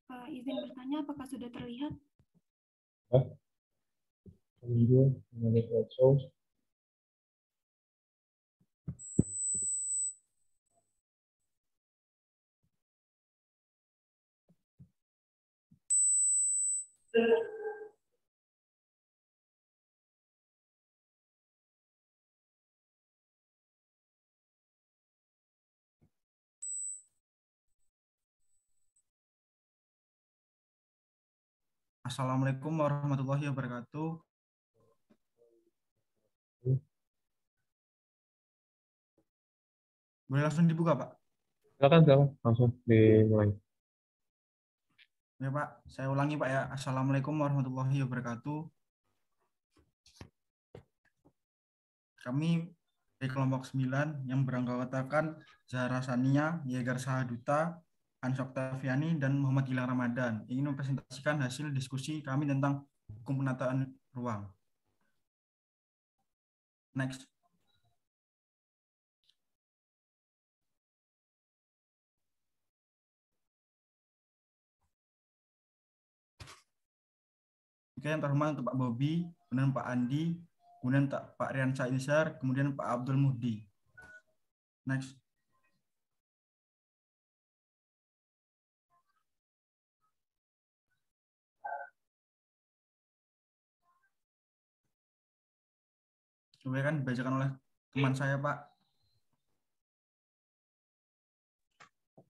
Izin bertanya, apakah sudah terlihat? Video mengenai roadshow. Assalamualaikum warahmatullahi wabarakatuh. Boleh langsung dibuka, Pak? Silakan langsung dimulai. Ya, Pak. Saya ulangi, Pak ya. Assalamualaikum warahmatullahi wabarakatuh. Kami dari kelompok 9 yang beranggotakan Zahra Sania, Yegar Sahaduta, Ans Oktaviani, dan Muhammad Gilang Ramadan ingin mempresentasikan hasil diskusi kami tentang hukum penataan ruang. Next. Oke, yang terhormat untuk Pak Bobi, kemudian Pak Andi, kemudian Pak Rian Sainsar, kemudian Pak Abdul Muhdi. Next. Coba kan dibacakan oleh teman saya, Pak.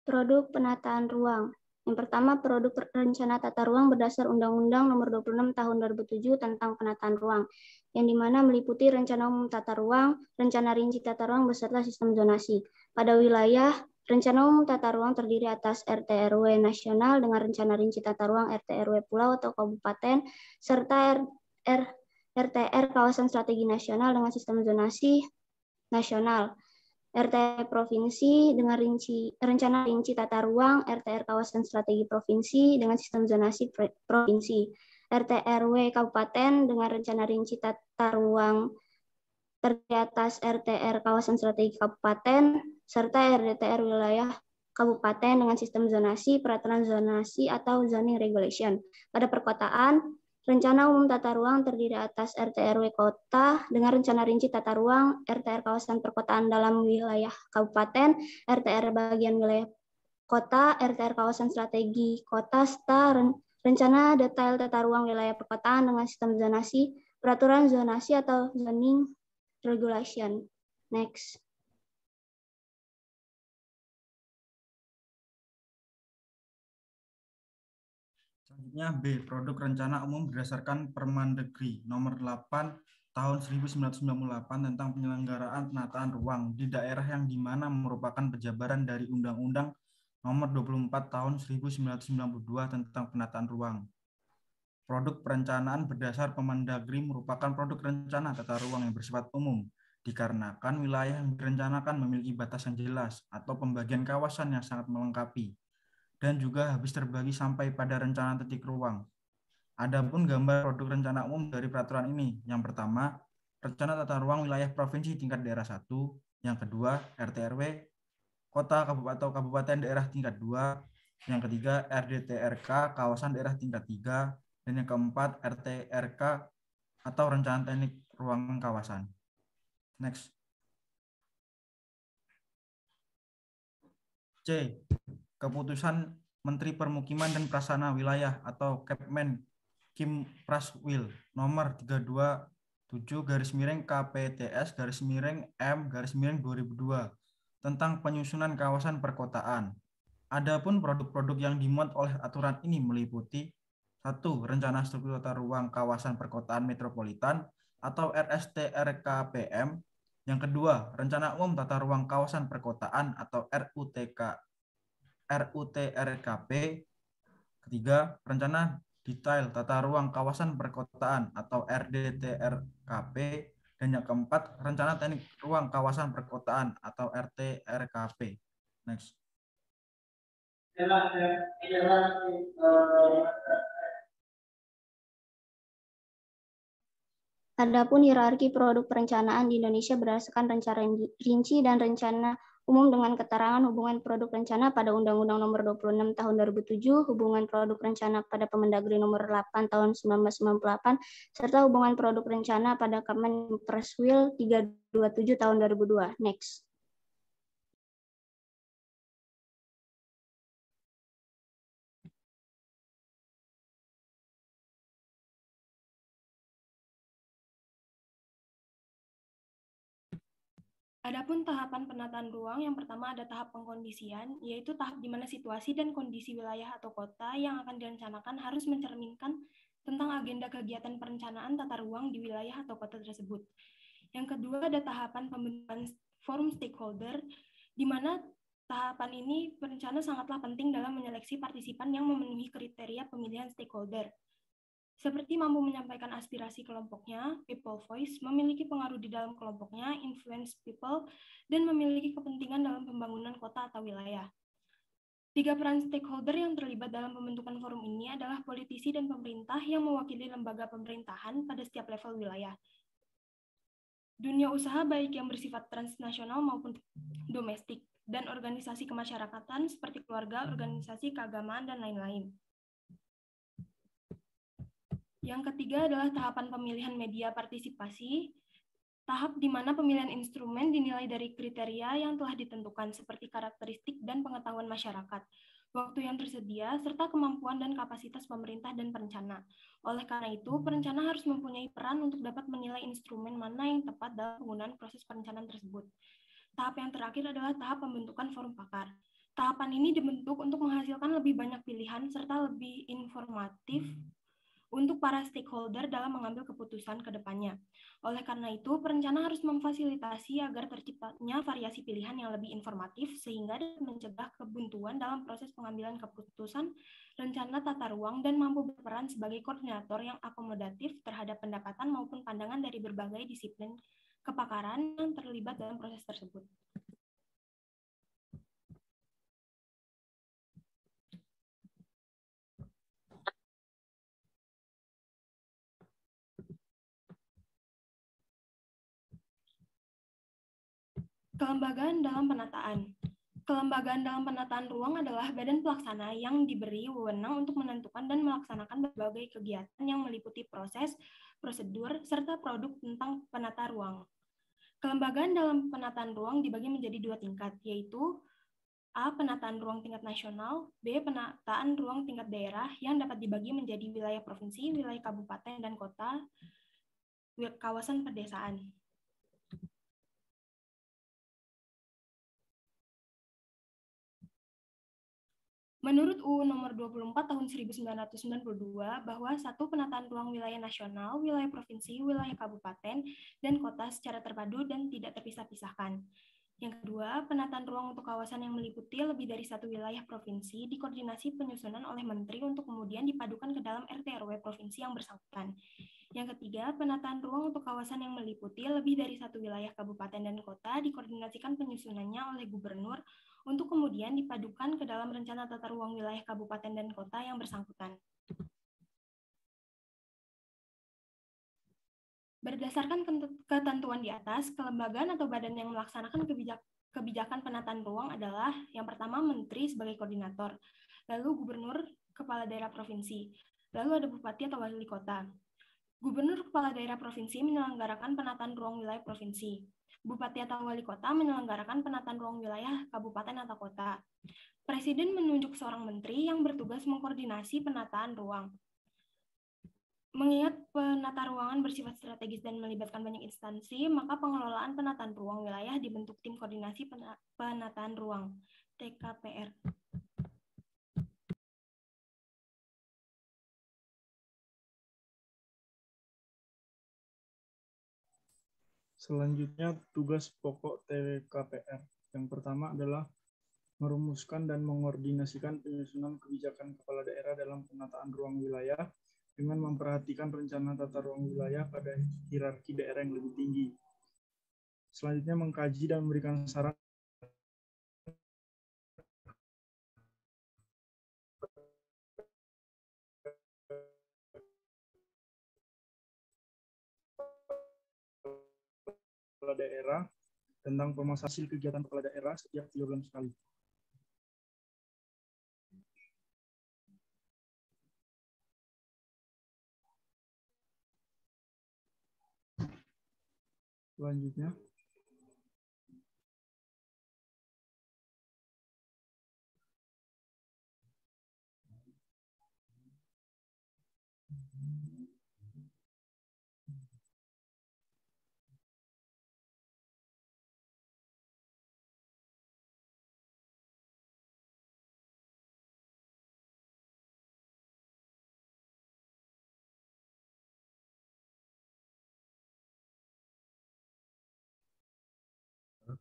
Produk penataan ruang. Yang pertama, produk rencana tata ruang berdasar Undang-Undang Nomor 26 Tahun 2007 tentang penataan ruang, yang dimana meliputi rencana umum tata ruang, rencana rinci tata ruang beserta sistem zonasi. Pada wilayah, rencana umum tata ruang terdiri atas RT/RW nasional dengan rencana rinci tata ruang RT/RW pulau atau kabupaten, serta RTR kawasan strategi nasional dengan sistem zonasi nasional. RT provinsi dengan rencana rinci tata ruang, RTR kawasan strategi provinsi dengan sistem zonasi provinsi, RT/RW kabupaten dengan rencana rinci tata ruang terdiri atas RTR kawasan strategi kabupaten serta RDTR wilayah kabupaten dengan sistem zonasi, peraturan zonasi atau zoning regulation. Pada perkotaan, rencana umum tata ruang terdiri atas RT/RW kota dengan rencana rinci tata ruang, RTR kawasan perkotaan dalam wilayah kabupaten, RTR bagian wilayah kota, RTR kawasan strategi kota, rencana detail tata ruang wilayah perkotaan dengan sistem zonasi, peraturan zonasi atau zoning regulation. Next. Selanjutnya B, produk rencana umum berdasarkan Permendagri Nomor 8 Tahun 1998 tentang penyelenggaraan penataan ruang di daerah yang dimana merupakan penjabaran dari Undang-Undang Nomor 24 Tahun 1992 tentang penataan ruang. Produk perencanaan berdasar Permendagri merupakan produk rencana tata ruang yang bersifat umum, dikarenakan wilayah yang direncanakan memiliki batas yang jelas atau pembagian kawasan yang sangat melengkapi, dan juga habis terbagi sampai pada rencana titik ruang. Adapun gambar produk rencana umum dari peraturan ini, yang pertama, rencana tata ruang wilayah provinsi tingkat daerah 1, yang kedua, RT/RW, kota atau kabupaten daerah tingkat 2, yang ketiga, RDTRK, kawasan daerah tingkat 3, dan yang keempat, RTRK atau rencana teknik ruang kawasan. Next. C. Keputusan Menteri Permukiman dan Prasarana Wilayah atau Kepmen Kim Praswil nomor 327/KPTS/M/2002 tentang penyusunan kawasan perkotaan. Adapun produk-produk yang dimuat oleh aturan ini meliputi 1. Rencana struktur tata ruang kawasan perkotaan metropolitan atau RSTRKPM. Yang kedua, Rencana Umum Tata Ruang Kawasan Perkotaan atau RUTRKP. Ketiga, Rencana Detail Tata Ruang Kawasan Perkotaan atau RDTRKP. Dan yang keempat, Rencana Teknik Ruang Kawasan Perkotaan atau RTRKP. Next. Adapun hierarki produk perencanaan di Indonesia berdasarkan rencana rinci dan rencana umum dengan keterangan hubungan produk rencana pada Undang-Undang Nomor 26 Tahun 2007, hubungan produk rencana pada Permendagri Nomor 8 Tahun 1998, serta hubungan produk rencana pada Kemenperswil 327 Tahun 2002. Next. Adapun tahapan penataan ruang, yang pertama ada tahap pengkondisian, yaitu tahap di mana situasi dan kondisi wilayah atau kota yang akan direncanakan harus mencerminkan tentang agenda kegiatan perencanaan tata ruang di wilayah atau kota tersebut. Yang kedua ada tahapan pembentukan forum stakeholder, di mana tahapan ini perencana sangatlah penting dalam menyeleksi partisipan yang memenuhi kriteria pemilihan stakeholder. Seperti mampu menyampaikan aspirasi kelompoknya, people voice, memiliki pengaruh di dalam kelompoknya, influence people, dan memiliki kepentingan dalam pembangunan kota atau wilayah. 3 peran stakeholder yang terlibat dalam pembentukan forum ini adalah politisi dan pemerintah yang mewakili lembaga pemerintahan pada setiap level wilayah. Dunia usaha baik yang bersifat transnasional maupun domestik, dan organisasi kemasyarakatan seperti keluarga, organisasi keagamaan, dan lain-lain. Yang ketiga adalah tahapan pemilihan media partisipasi, tahap di mana pemilihan instrumen dinilai dari kriteria yang telah ditentukan seperti karakteristik dan pengetahuan masyarakat, waktu yang tersedia, serta kemampuan dan kapasitas pemerintah dan perencana. Oleh karena itu, perencana harus mempunyai peran untuk dapat menilai instrumen mana yang tepat dalam penggunaan proses perencanaan tersebut. Tahap yang terakhir adalah tahap pembentukan forum pakar. Tahapan ini dibentuk untuk menghasilkan lebih banyak pilihan serta lebih informatif untuk para stakeholder dalam mengambil keputusan ke depannya. Oleh karena itu, perencana harus memfasilitasi agar terciptanya variasi pilihan yang lebih informatif sehingga dapat mencegah kebuntuan dalam proses pengambilan keputusan rencana tata ruang dan mampu berperan sebagai koordinator yang akomodatif terhadap pendapatan maupun pandangan dari berbagai disiplin kepakaran yang terlibat dalam proses tersebut. Kelembagaan dalam penataan. Kelembagaan dalam penataan ruang adalah badan pelaksana yang diberi wewenang untuk menentukan dan melaksanakan berbagai kegiatan yang meliputi proses, prosedur, serta produk tentang penata ruang. Kelembagaan dalam penataan ruang dibagi menjadi 2 tingkat, yaitu A. Penataan ruang tingkat nasional, B. Penataan ruang tingkat daerah yang dapat dibagi menjadi wilayah provinsi, wilayah kabupaten dan kota, kawasan pedesaan. Menurut UU Nomor 24 Tahun 1992 bahwa 1. Penataan ruang wilayah nasional, wilayah provinsi, wilayah kabupaten, dan kota secara terpadu dan tidak terpisah-pisahkan. Yang kedua, penataan ruang untuk kawasan yang meliputi lebih dari 1 wilayah provinsi dikoordinasi penyusunan oleh menteri untuk kemudian dipadukan ke dalam RT/RW provinsi yang bersangkutan. Yang ketiga, penataan ruang untuk kawasan yang meliputi lebih dari 1 wilayah kabupaten dan kota dikoordinasikan penyusunannya oleh gubernur untuk kemudian dipadukan ke dalam rencana tata ruang wilayah kabupaten dan kota yang bersangkutan. Berdasarkan ketentuan di atas, kelembagaan atau badan yang melaksanakan kebijakan penataan ruang adalah yang pertama menteri sebagai koordinator, lalu gubernur, kepala daerah provinsi, lalu ada bupati atau wali kota. Gubernur kepala daerah provinsi menyelenggarakan penataan ruang wilayah provinsi. Bupati atau wali kota menyelenggarakan penataan ruang wilayah kabupaten atau kota. Presiden menunjuk seorang menteri yang bertugas mengkoordinasi penataan ruang. Mengingat penata ruangan bersifat strategis dan melibatkan banyak instansi, maka pengelolaan penataan ruang wilayah dibentuk tim koordinasi penataan ruang, TKPR. Selanjutnya, tugas pokok TKPR. Yang pertama adalah merumuskan dan mengordinasikan penyusunan kebijakan kepala daerah dalam penataan ruang wilayah dengan memperhatikan rencana tata ruang wilayah pada hierarki daerah yang lebih tinggi. Selanjutnya, mengkaji dan memberikan saran kepala daerah tentang pemasaran hasil kegiatan kepala daerah setiap 3 bulan sekali. Selanjutnya,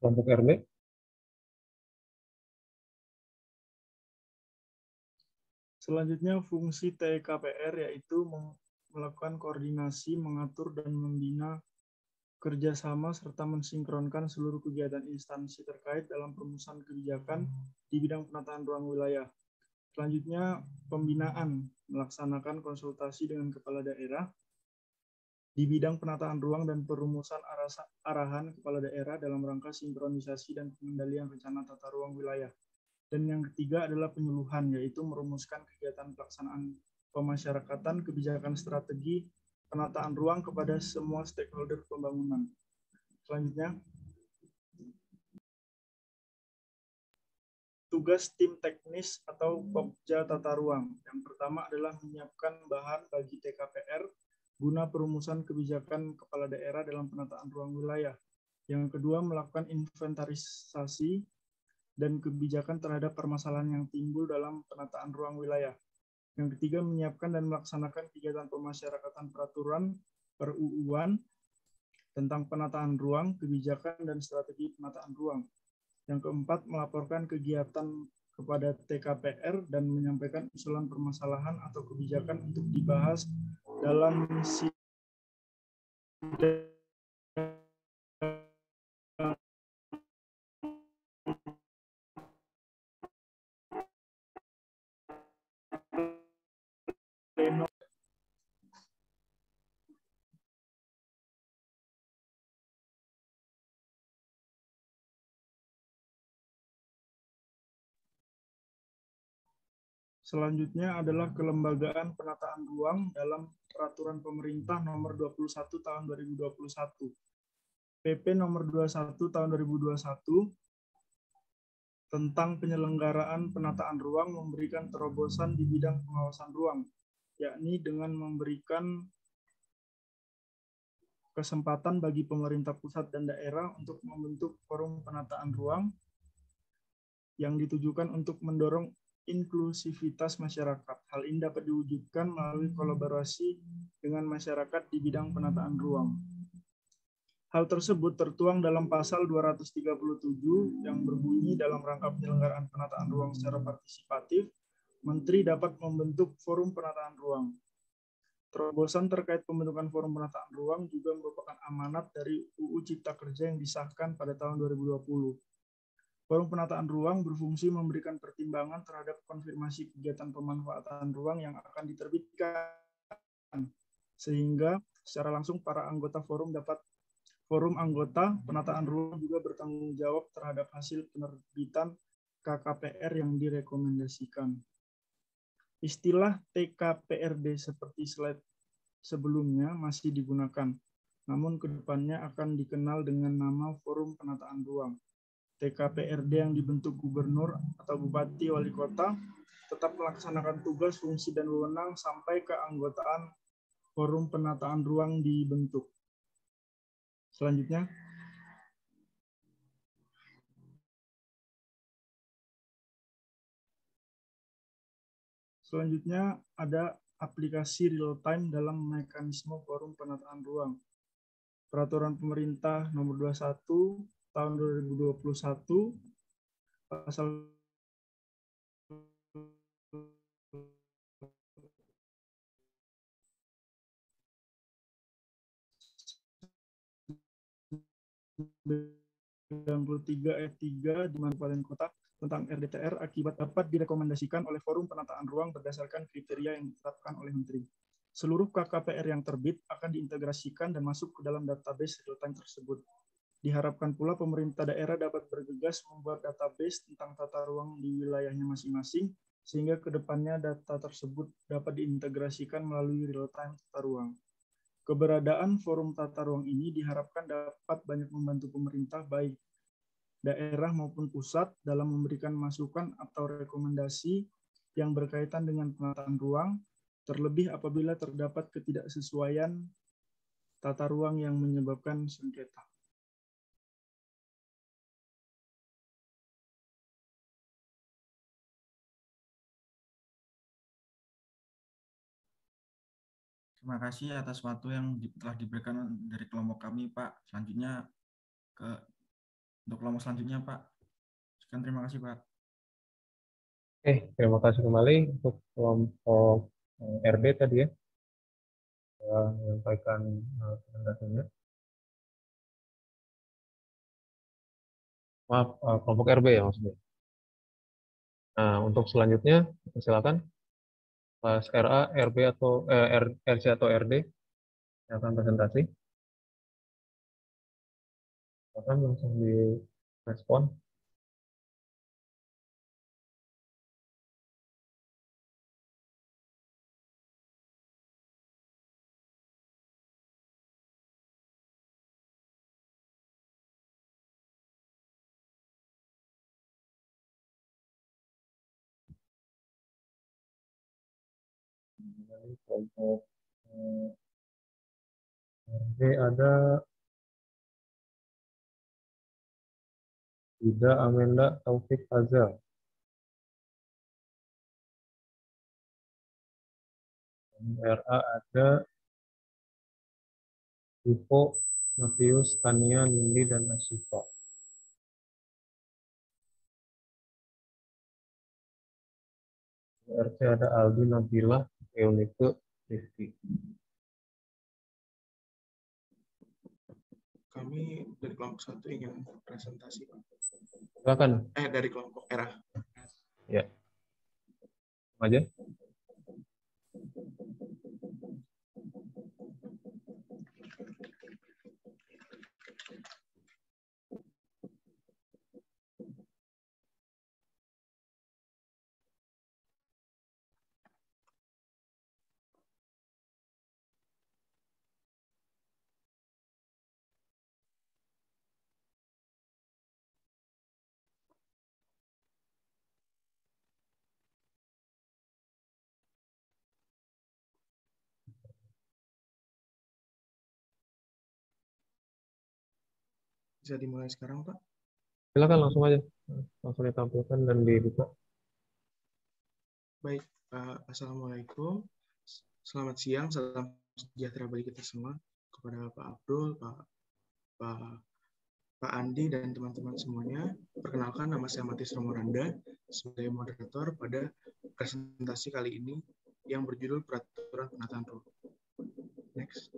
Kelompok RW. selanjutnya fungsi TKPR yaitu melakukan koordinasi, mengatur, dan membina kerjasama serta mensinkronkan seluruh kegiatan instansi terkait dalam perumusan kebijakan di bidang penataan ruang wilayah. Selanjutnya, pembinaan, melaksanakan konsultasi dengan kepala daerah di bidang penataan ruang dan perumusan arahan kepala daerah dalam rangka sinkronisasi dan pengendalian rencana tata ruang wilayah. Dan yang ketiga adalah penyuluhan, yaitu merumuskan kegiatan pelaksanaan pemasyarakatan kebijakan strategi penataan ruang kepada semua stakeholder pembangunan. Selanjutnya, tugas tim teknis atau Pokja Tata Ruang. Yang pertama adalah menyiapkan bahan bagi TKPR guna perumusan kebijakan kepala daerah dalam penataan ruang wilayah. Yang kedua, melakukan inventarisasi dan kebijakan terhadap permasalahan yang timbul dalam penataan ruang wilayah. Yang ketiga, menyiapkan dan melaksanakan kegiatan pemasyarakatan peraturan per-UU-an tentang penataan ruang, kebijakan, dan strategi penataan ruang. Yang keempat, melaporkan kegiatan kepada TKPR dan menyampaikan usulan permasalahan atau kebijakan untuk dibahas dalam sidang pleno. Selanjutnya adalah kelembagaan penataan ruang dalam Peraturan Pemerintah Nomor 21 Tahun 2021. PP Nomor 21 Tahun 2021 tentang penyelenggaraan penataan ruang memberikan terobosan di bidang pengawasan ruang, yakni dengan memberikan kesempatan bagi pemerintah pusat dan daerah untuk membentuk forum penataan ruang yang ditujukan untuk mendorong inklusivitas masyarakat. Hal ini dapat diwujudkan melalui kolaborasi dengan masyarakat di bidang penataan ruang. Hal tersebut tertuang dalam pasal 237 yang berbunyi dalam rangka penyelenggaraan penataan ruang secara partisipatif, Menteri dapat membentuk forum penataan ruang. Terobosan terkait pembentukan forum penataan ruang juga merupakan amanat dari UU Cipta Kerja yang disahkan pada tahun 2020. Forum penataan ruang berfungsi memberikan pertimbangan terhadap konfirmasi kegiatan pemanfaatan ruang yang akan diterbitkan, sehingga secara langsung para anggota forum anggota penataan ruang juga bertanggung jawab terhadap hasil penerbitan KKPR yang direkomendasikan. Istilah TKPRD seperti slide sebelumnya masih digunakan, namun kedepannya akan dikenal dengan nama Forum Penataan Ruang. TKPRD yang dibentuk gubernur atau bupati wali kota tetap melaksanakan tugas, fungsi, dan wewenang sampai keanggotaan Forum Penataan Ruang dibentuk. Selanjutnya, ada aplikasi real-time dalam mekanisme Forum Penataan Ruang. Peraturan Pemerintah Nomor 21 Tahun 2021, Pasal 93 ayat 3 di Kabupaten Kota tentang RDTR akibat dapat direkomendasikan oleh Forum Penataan Ruang berdasarkan kriteria yang ditetapkan oleh Menteri. Seluruh KKPR yang terbit akan diintegrasikan dan masuk ke dalam database real-time tersebut. Diharapkan pula pemerintah daerah dapat bergegas membuat database tentang tata ruang di wilayahnya masing-masing, sehingga ke depannya data tersebut dapat diintegrasikan melalui real-time tata ruang. Keberadaan forum tata ruang ini diharapkan dapat banyak membantu pemerintah baik daerah maupun pusat dalam memberikan masukan atau rekomendasi yang berkaitan dengan penataan ruang, terlebih apabila terdapat ketidaksesuaian tata ruang yang menyebabkan sengketa. Terima kasih atas waktu yang telah diberikan dari kelompok kami, Pak. Selanjutnya untuk kelompok selanjutnya, Pak. Sekian, terima kasih, Pak. Oke, terima kasih kembali untuk kelompok RB tadi ya. Menyampaikan presentasinya. Maaf, kelompok RB ya maksudnya. Nah, untuk selanjutnya, silakan. Pas RA, RB atau RC atau RD yang akan presentasi. Silakan langsung direspon. Kelompok RB ada Ida Amenda Taufik Azal. RA ada Ipo, Matius, Tania, Nindi, dan Asifa. RC ada Aldi, Nabila, Eunike, Rifki. Kami dari kelompok 1 ingin presentasi, Pak. Silakan. Dari kelompok RA. Ya. Aja. Bisa dimulai sekarang, Pak? Silakan langsung aja. Langsung ditampilkan dan dibuka. Baik, Assalamualaikum. Selamat siang, salam sejahtera bagi kita semua. Kepada Pak Abdul, Pak Andi, dan teman-teman semuanya. Perkenalkan, nama saya Matius Romoranda sebagai moderator pada presentasi kali ini yang berjudul Peraturan Penataan Ruang. Next.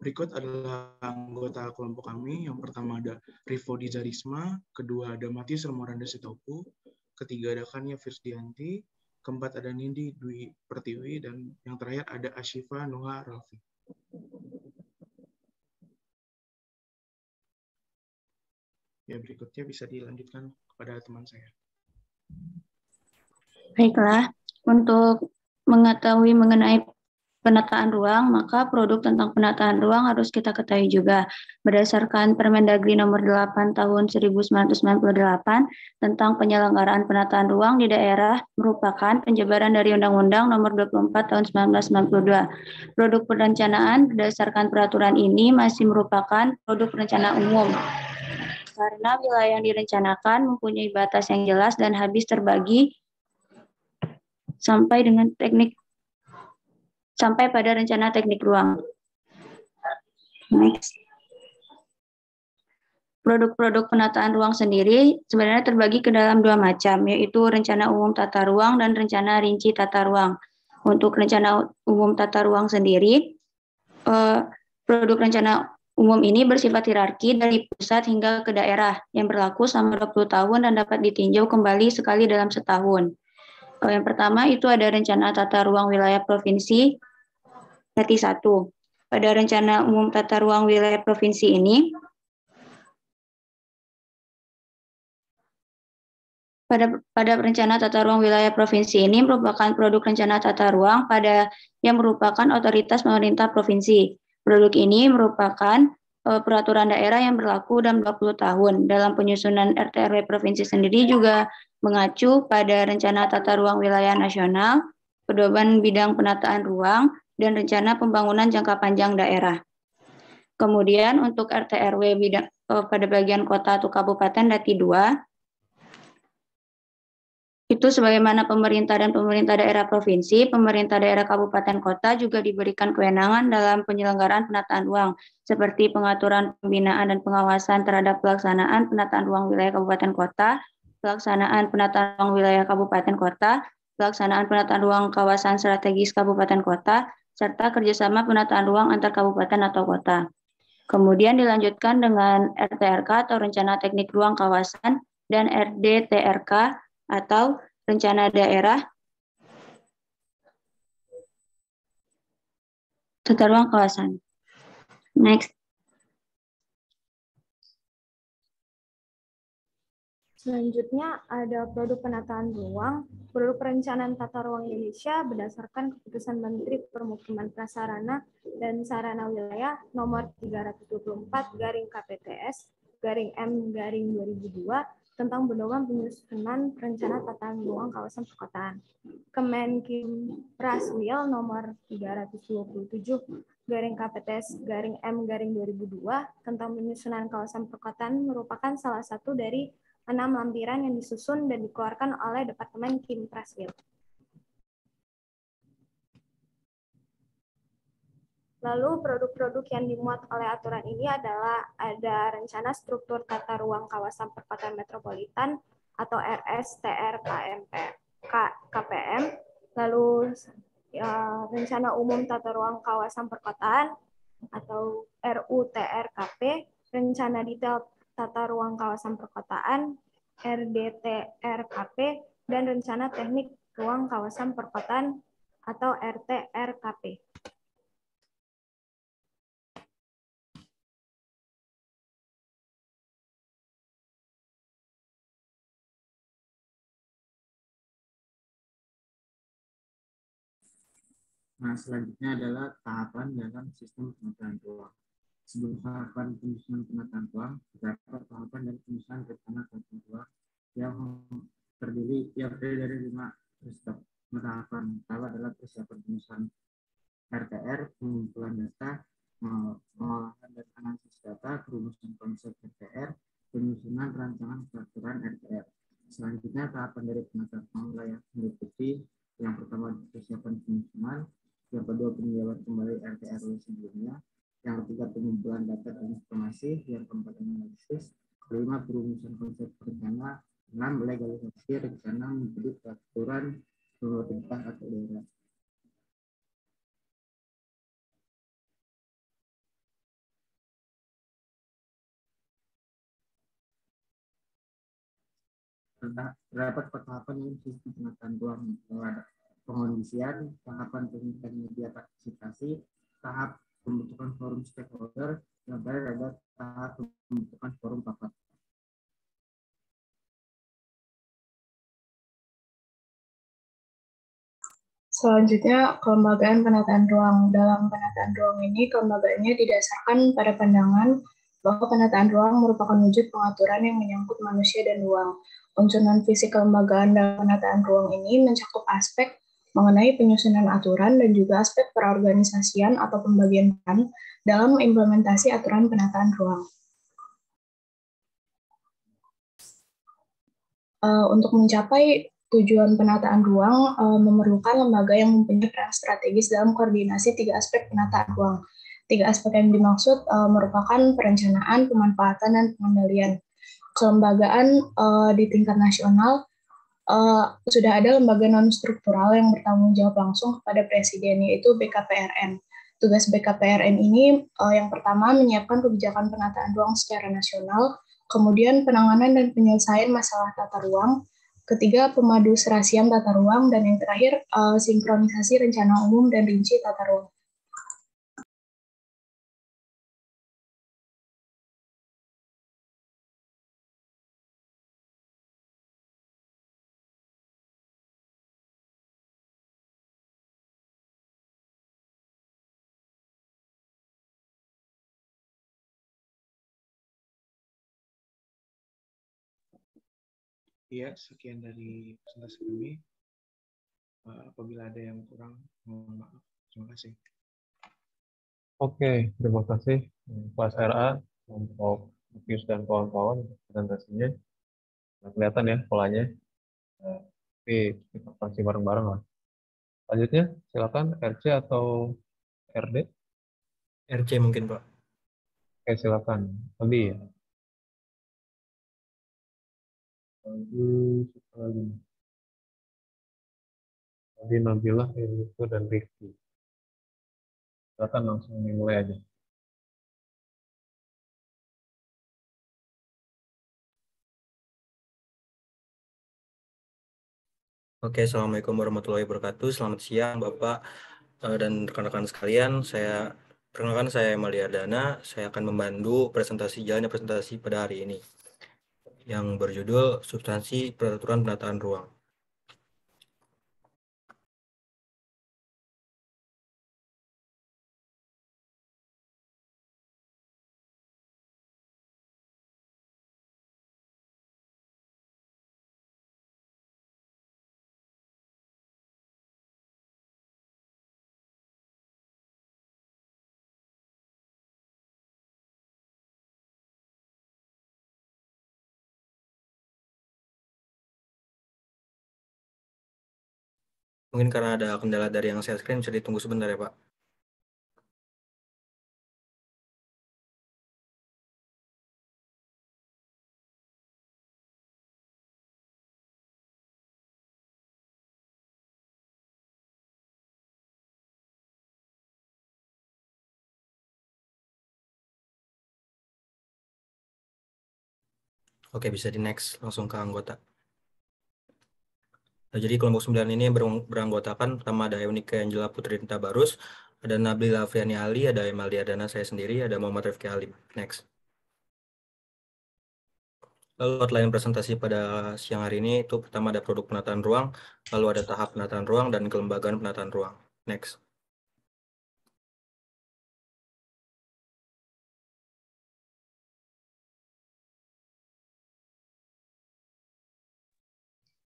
Berikut adalah anggota kelompok kami. Yang pertama ada Rivo Dizarisma, kedua ada Matius Romoranda Sitopu, ketiga ada Kania Firsdianti, keempat ada Nindi Dwi Pertiwi, dan yang terakhir ada Ashifa Nuha Ralfi. Ya, berikutnya bisa dilanjutkan kepada teman saya. Baiklah, untuk mengetahui mengenai penataan ruang, maka produk tentang penataan ruang harus kita ketahui juga. Berdasarkan Permendagri nomor 8 tahun 1998 tentang penyelenggaraan penataan ruang di daerah merupakan penjabaran dari Undang-Undang nomor 24 tahun 1992. Produk perencanaan berdasarkan peraturan ini masih merupakan produk rencana umum. Karena wilayah yang direncanakan mempunyai batas yang jelas dan habis terbagi sampai pada rencana teknik ruang. Next. Produk-produk penataan ruang sendiri sebenarnya terbagi ke dalam dua macam, yaitu rencana umum tata ruang dan rencana rinci tata ruang. Untuk rencana umum tata ruang sendiri, produk rencana umum ini bersifat hierarki dari pusat hingga ke daerah yang berlaku selama 20 tahun dan dapat ditinjau kembali sekali dalam setahun. Yang pertama itu ada rencana tata ruang wilayah provinsi RT1. pada Rencana Umum Tata Ruang Wilayah Provinsi ini, pada rencana tata ruang wilayah provinsi ini merupakan produk rencana tata ruang yang merupakan otoritas pemerintah provinsi. Produk ini merupakan peraturan daerah yang berlaku dalam 20 tahun. Dalam penyusunan RT/RW provinsi sendiri juga mengacu pada rencana tata ruang wilayah nasional, pedoman bidang penataan ruang, dan rencana pembangunan jangka panjang daerah. Kemudian untuk RT/RW pada bagian kota atau kabupaten Dati 2, itu sebagaimana pemerintah dan pemerintah daerah provinsi, pemerintah daerah kabupaten kota juga diberikan kewenangan dalam penyelenggaraan penataan ruang, seperti pengaturan pembinaan dan pengawasan terhadap pelaksanaan penataan ruang wilayah kabupaten kota, pelaksanaan penataan ruang wilayah kabupaten kota, pelaksanaan penataan ruang kawasan strategis kabupaten kota, serta kerjasama penataan ruang antar kabupaten atau kota. Kemudian dilanjutkan dengan RTRK atau Rencana Teknik Ruang Kawasan dan RDTRK atau Rencana Daerah Tata Ruang Kawasan. Next. Selanjutnya ada produk penataan ruang, produk perencanaan tata ruang Indonesia berdasarkan keputusan Menteri Permukiman Prasarana dan Sarana Wilayah nomor 324/KPTS/M/2002 tentang pedoman penyusunan perencanaan tata ruang kawasan perkotaan. Kemenkipraswil nomor 327/KPTS/M/2002 tentang penyusunan kawasan perkotaan merupakan salah satu dari 6 lampiran yang disusun dan dikeluarkan oleh Departemen Kimpraswil. Lalu produk-produk yang dimuat oleh aturan ini adalah ada rencana struktur tata ruang kawasan perkotaan metropolitan atau RSTR-KPM, lalu rencana umum tata ruang kawasan perkotaan atau RUTRKP, rencana detail tata ruang kawasan perkotaan RDTRKP, dan rencana teknik ruang kawasan perkotaan atau RTRKP. Nah, selanjutnya adalah tahapan dalam sistem penataan ruang. Sebelum tahapan penyusunan penataan ruang, terdapat tahapan dari penyusunan rencana tata ruang yang terdiri dari 5 step. Tahapan pertama adalah persiapan penyusunan RTR, pengumpulan data, pengolahan dan analisis data, perumusan konsep RTR, penyusunan rancangan peraturan RTR. Selanjutnya tahapan dari penataan ruang wilayah meliputi yang pertama persiapan penyusunan, yang kedua peninjauan kembali RT/RW sebelumnya, yang ketiga pengumpulan data dan informasi, yang keempat analisis, kelima perumusan konsep rencana, 6 legalisasi rencana menjadi peraturan pemerintah atau daerah. Terdapat tahapan yang sistem penataan ruang, pengondisian, tahapan pemilihan media partisipasi, tahap pembentukan forum stakeholder, yang terakhir ada tahap pembentukan forum papat. Selanjutnya, kelembagaan penataan ruang. Dalam penataan ruang ini, kelembagaannya didasarkan pada pandangan bahwa penataan ruang merupakan wujud pengaturan yang menyangkut manusia dan ruang. Unsur non-fisik kelembagaan dalam penataan ruang ini mencakup aspek mengenai penyusunan aturan dan juga aspek perorganisasian atau pembagian peran dalam implementasi aturan penataan ruang. Untuk mencapai tujuan penataan ruang memerlukan lembaga yang mempunyai peran strategis dalam koordinasi 3 aspek penataan ruang. 3 aspek yang dimaksud merupakan perencanaan, pemanfaatan, dan pengendalian. Kelembagaan di tingkat nasional sudah ada lembaga non-struktural yang bertanggung jawab langsung kepada Presiden, yaitu BKPRN. Tugas BKPRN ini yang pertama menyiapkan kebijakan penataan ruang secara nasional, kemudian penanganan dan penyelesaian masalah tata ruang, ketiga pemadu serasian tata ruang, dan yang terakhir sinkronisasi rencana umum dan rinci tata ruang. Iya, sekian dari presentasi kami. Apabila ada yang kurang, mohon maaf. Terima kasih. Oke, terima kasih kelas RA untuk Pius dan kawan-kawan presentasinya. Nah, kelihatan ya polanya. Tapi kita kasih bareng-bareng lah. Selanjutnya, silakan RC atau RD. RC mungkin, Pak. Oke, silakan. Lebih ya. Tadi Nabila, Irwito, dan Rifki. Silakan langsung dimulai aja. Oke, Assalamualaikum warahmatullahi wabarakatuh. Selamat siang, Bapak dan rekan-rekan sekalian. Perkenalkan, saya Emalia Ardana. Saya akan membantu jalannya presentasi pada hari ini yang berjudul Substansi Peraturan Penataan Ruang. Mungkin karena ada kendala dari yang share screen, bisa ditunggu sebentar ya, Pak. Oke, bisa di next, langsung ke anggota. Nah, jadi kelompok 9 ini beranggotakan, pertama ada Eunike Angela Putri Tabarus, ada Nabila Afriani Ali, ada Emalia Dana saya sendiri, ada Muhammad Rifki Halim. Next. Lalu outline presentasi pada siang hari ini itu pertama ada produk penataan ruang, lalu ada tahap penataan ruang dan kelembagaan penataan ruang. Next.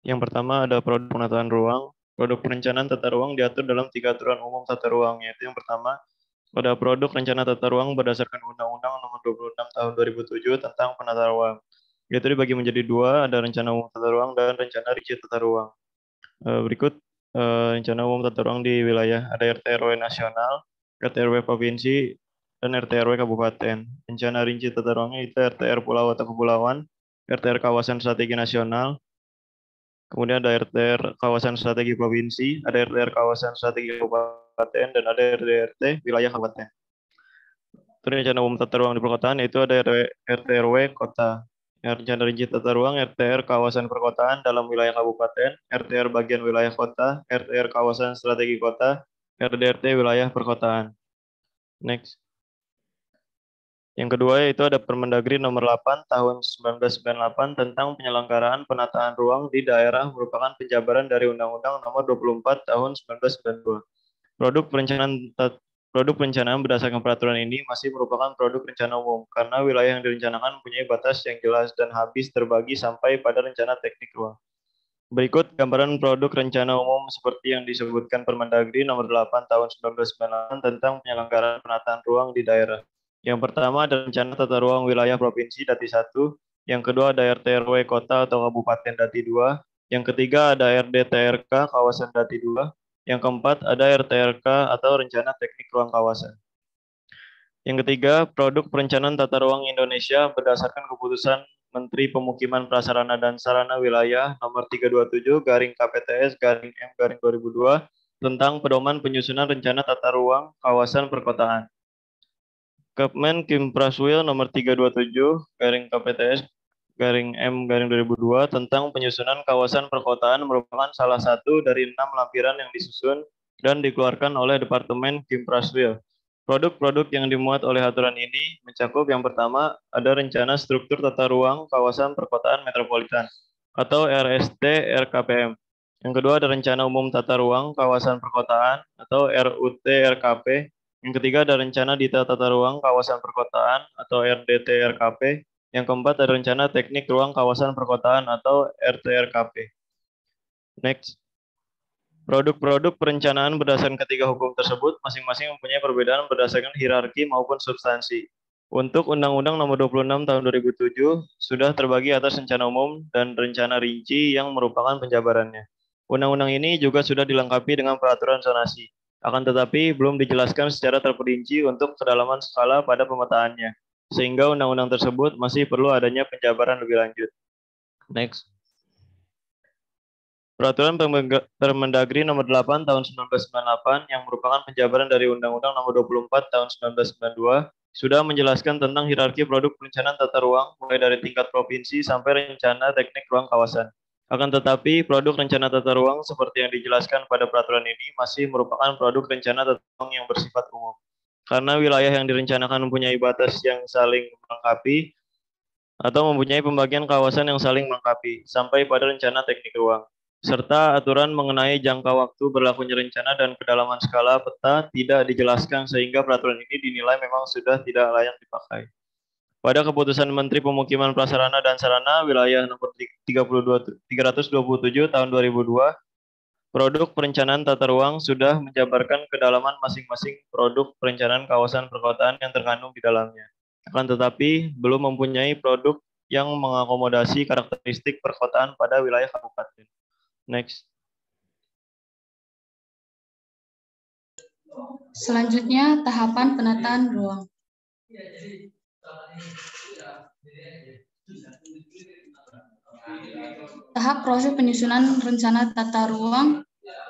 Yang pertama ada produk penataan ruang. Produk perencanaan tata ruang diatur dalam 3 aturan umum tata ruang, yaitu yang pertama pada produk rencana tata ruang berdasarkan Undang-Undang Nomor 26 Tahun 2007 tentang penata ruang. Yaitu dibagi menjadi 2, ada rencana umum tata ruang dan rencana rinci tata ruang. Berikut rencana umum tata ruang di wilayah, ada RT RW nasional, RT RW provinsi, dan RT RW kabupaten. Rencana rinci tata ruangnya itu RT RW pulau atau kepulauan, RT RW kawasan strategi nasional, kemudian ada RT kawasan strategi provinsi, ada RT kawasan strategi kabupaten, dan ada RT wilayah kabupaten. Rencana umum tata ruang di perkotaan itu ada RT RW kota. Rencana rinci tata ruang RTR kawasan perkotaan dalam wilayah kabupaten, RTR bagian wilayah kota, RTR kawasan strategi kota, RDRT wilayah perkotaan. Next. Yang kedua yaitu ada Permendagri nomor 8 tahun 1998 tentang penyelenggaraan penataan ruang di daerah merupakan penjabaran dari Undang-Undang nomor 24 tahun 1992. Produk perencanaan berdasarkan peraturan ini masih merupakan produk rencana umum karena wilayah yang direncanakan mempunyai batas yang jelas dan habis terbagi sampai pada rencana teknik ruang. Berikut gambaran produk rencana umum seperti yang disebutkan Permendagri nomor 8 tahun 1998 tentang penyelenggaraan penataan ruang di daerah. Yang pertama ada rencana tata ruang wilayah provinsi Dati 1, yang kedua ada RT RW kota atau kabupaten Dati 2, yang ketiga ada RDTRK kawasan Dati 2, yang keempat ada RTRK atau rencana teknik ruang kawasan. Yang ketiga, produk perencanaan tata ruang Indonesia berdasarkan keputusan Menteri Pemukiman Prasarana dan Sarana Wilayah nomor 327/KPTS/M/2002 tentang pedoman penyusunan rencana tata ruang kawasan perkotaan. Kepmen Kimpraswil nomor 327/KPTS/M/2002 tentang penyusunan kawasan perkotaan merupakan salah satu dari 6 lampiran yang disusun dan dikeluarkan oleh Departemen Kimpraswil. Produk-produk yang dimuat oleh aturan ini mencakup yang pertama ada rencana struktur tata ruang kawasan perkotaan metropolitan atau RST RKPM. Yang kedua ada rencana umum tata ruang kawasan perkotaan atau RUT RKP. Yang ketiga ada rencana detail tata ruang kawasan perkotaan atau RDT RKP. Yang keempat ada rencana teknik ruang kawasan perkotaan atau RTRKP. Next. Produk-produk perencanaan berdasarkan ketiga hukum tersebut masing-masing mempunyai perbedaan berdasarkan hierarki maupun substansi. Untuk Undang-Undang Nomor 26 Tahun 2007 sudah terbagi atas rencana umum dan rencana rinci yang merupakan penjabarannya. Undang-undang ini juga sudah dilengkapi dengan peraturan zonasi, akan tetapi belum dijelaskan secara terperinci untuk kedalaman skala pada pemetaannya, sehingga undang-undang tersebut masih perlu adanya penjabaran lebih lanjut. Next. Peraturan Permendagri Nomor 8 Tahun 1998 yang merupakan penjabaran dari Undang-Undang Nomor 24 Tahun 1992 sudah menjelaskan tentang hierarki produk perencanaan tata ruang mulai dari tingkat provinsi sampai rencana teknik ruang kawasan. Akan tetapi, produk rencana tata ruang seperti yang dijelaskan pada peraturan ini masih merupakan produk rencana tata ruang yang bersifat umum. Karena wilayah yang direncanakan mempunyai batas yang saling melengkapi atau mempunyai pembagian kawasan yang saling melengkapi sampai pada rencana teknik ruang, serta aturan mengenai jangka waktu berlakunya rencana dan kedalaman skala peta tidak dijelaskan sehingga peraturan ini dinilai memang sudah tidak layak dipakai. Pada keputusan Menteri Pemukiman Prasarana dan Sarana Wilayah Nomor 327 Tahun 2002, produk perencanaan tata ruang sudah menjabarkan kedalaman masing-masing produk perencanaan kawasan perkotaan yang terkandung di dalamnya. Akan tetapi belum mempunyai produk yang mengakomodasi karakteristik perkotaan pada wilayah kabupaten. Next. Selanjutnya, tahapan penataan ruang. Tahap proses penyusunan rencana tata ruang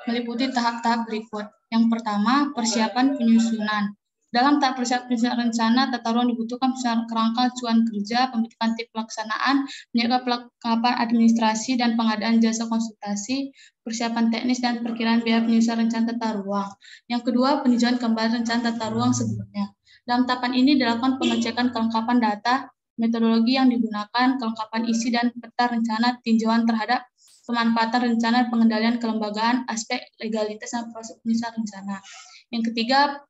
meliputi tahap-tahap berikut. Yang pertama, persiapan penyusunan. Dalam tahap persiapan penyusunan rencana tata ruang dibutuhkan kerangka acuan kerja, pembentukan tim pelaksanaan, menjaga pelengkapan administrasi dan pengadaan jasa konsultasi, persiapan teknis dan perkiraan biaya penyusunan rencana tata ruang. Yang kedua, peninjauan kembali rencana tata ruang sebelumnya. Dalam tahapan ini dilakukan pengecekan kelengkapan data, metodologi yang digunakan, kelengkapan isi dan peta rencana, tinjauan terhadap pemanfaatan rencana, pengendalian kelembagaan, aspek legalitas dan proses penyusunan rencana. Yang ketiga,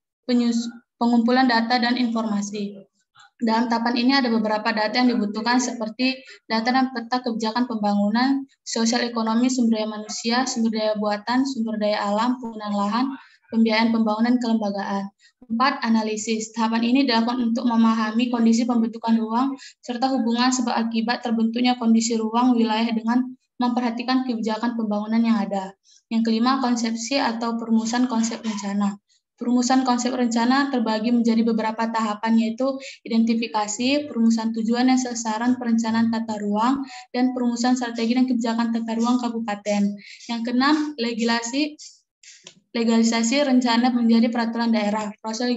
pengumpulan data dan informasi. Dalam tahapan ini ada beberapa data yang dibutuhkan seperti data dan peta kebijakan pembangunan, sosial ekonomi, sumber daya manusia, sumber daya buatan, sumber daya alam, penggunaan lahan, pembiayaan pembangunan, kelembagaan. 4. Analisis. Tahapan ini dilakukan untuk memahami kondisi pembentukan ruang serta hubungan sebab akibat terbentuknya kondisi ruang wilayah dengan memperhatikan kebijakan pembangunan yang ada. Yang kelima, konsepsi atau perumusan konsep rencana. Perumusan konsep rencana terbagi menjadi beberapa tahapan, yaitu identifikasi, perumusan tujuan dan sasaran perencanaan tata ruang, dan perumusan strategi dan kebijakan tata ruang kabupaten. Yang keenam, legalisasi rencana menjadi peraturan daerah. Proses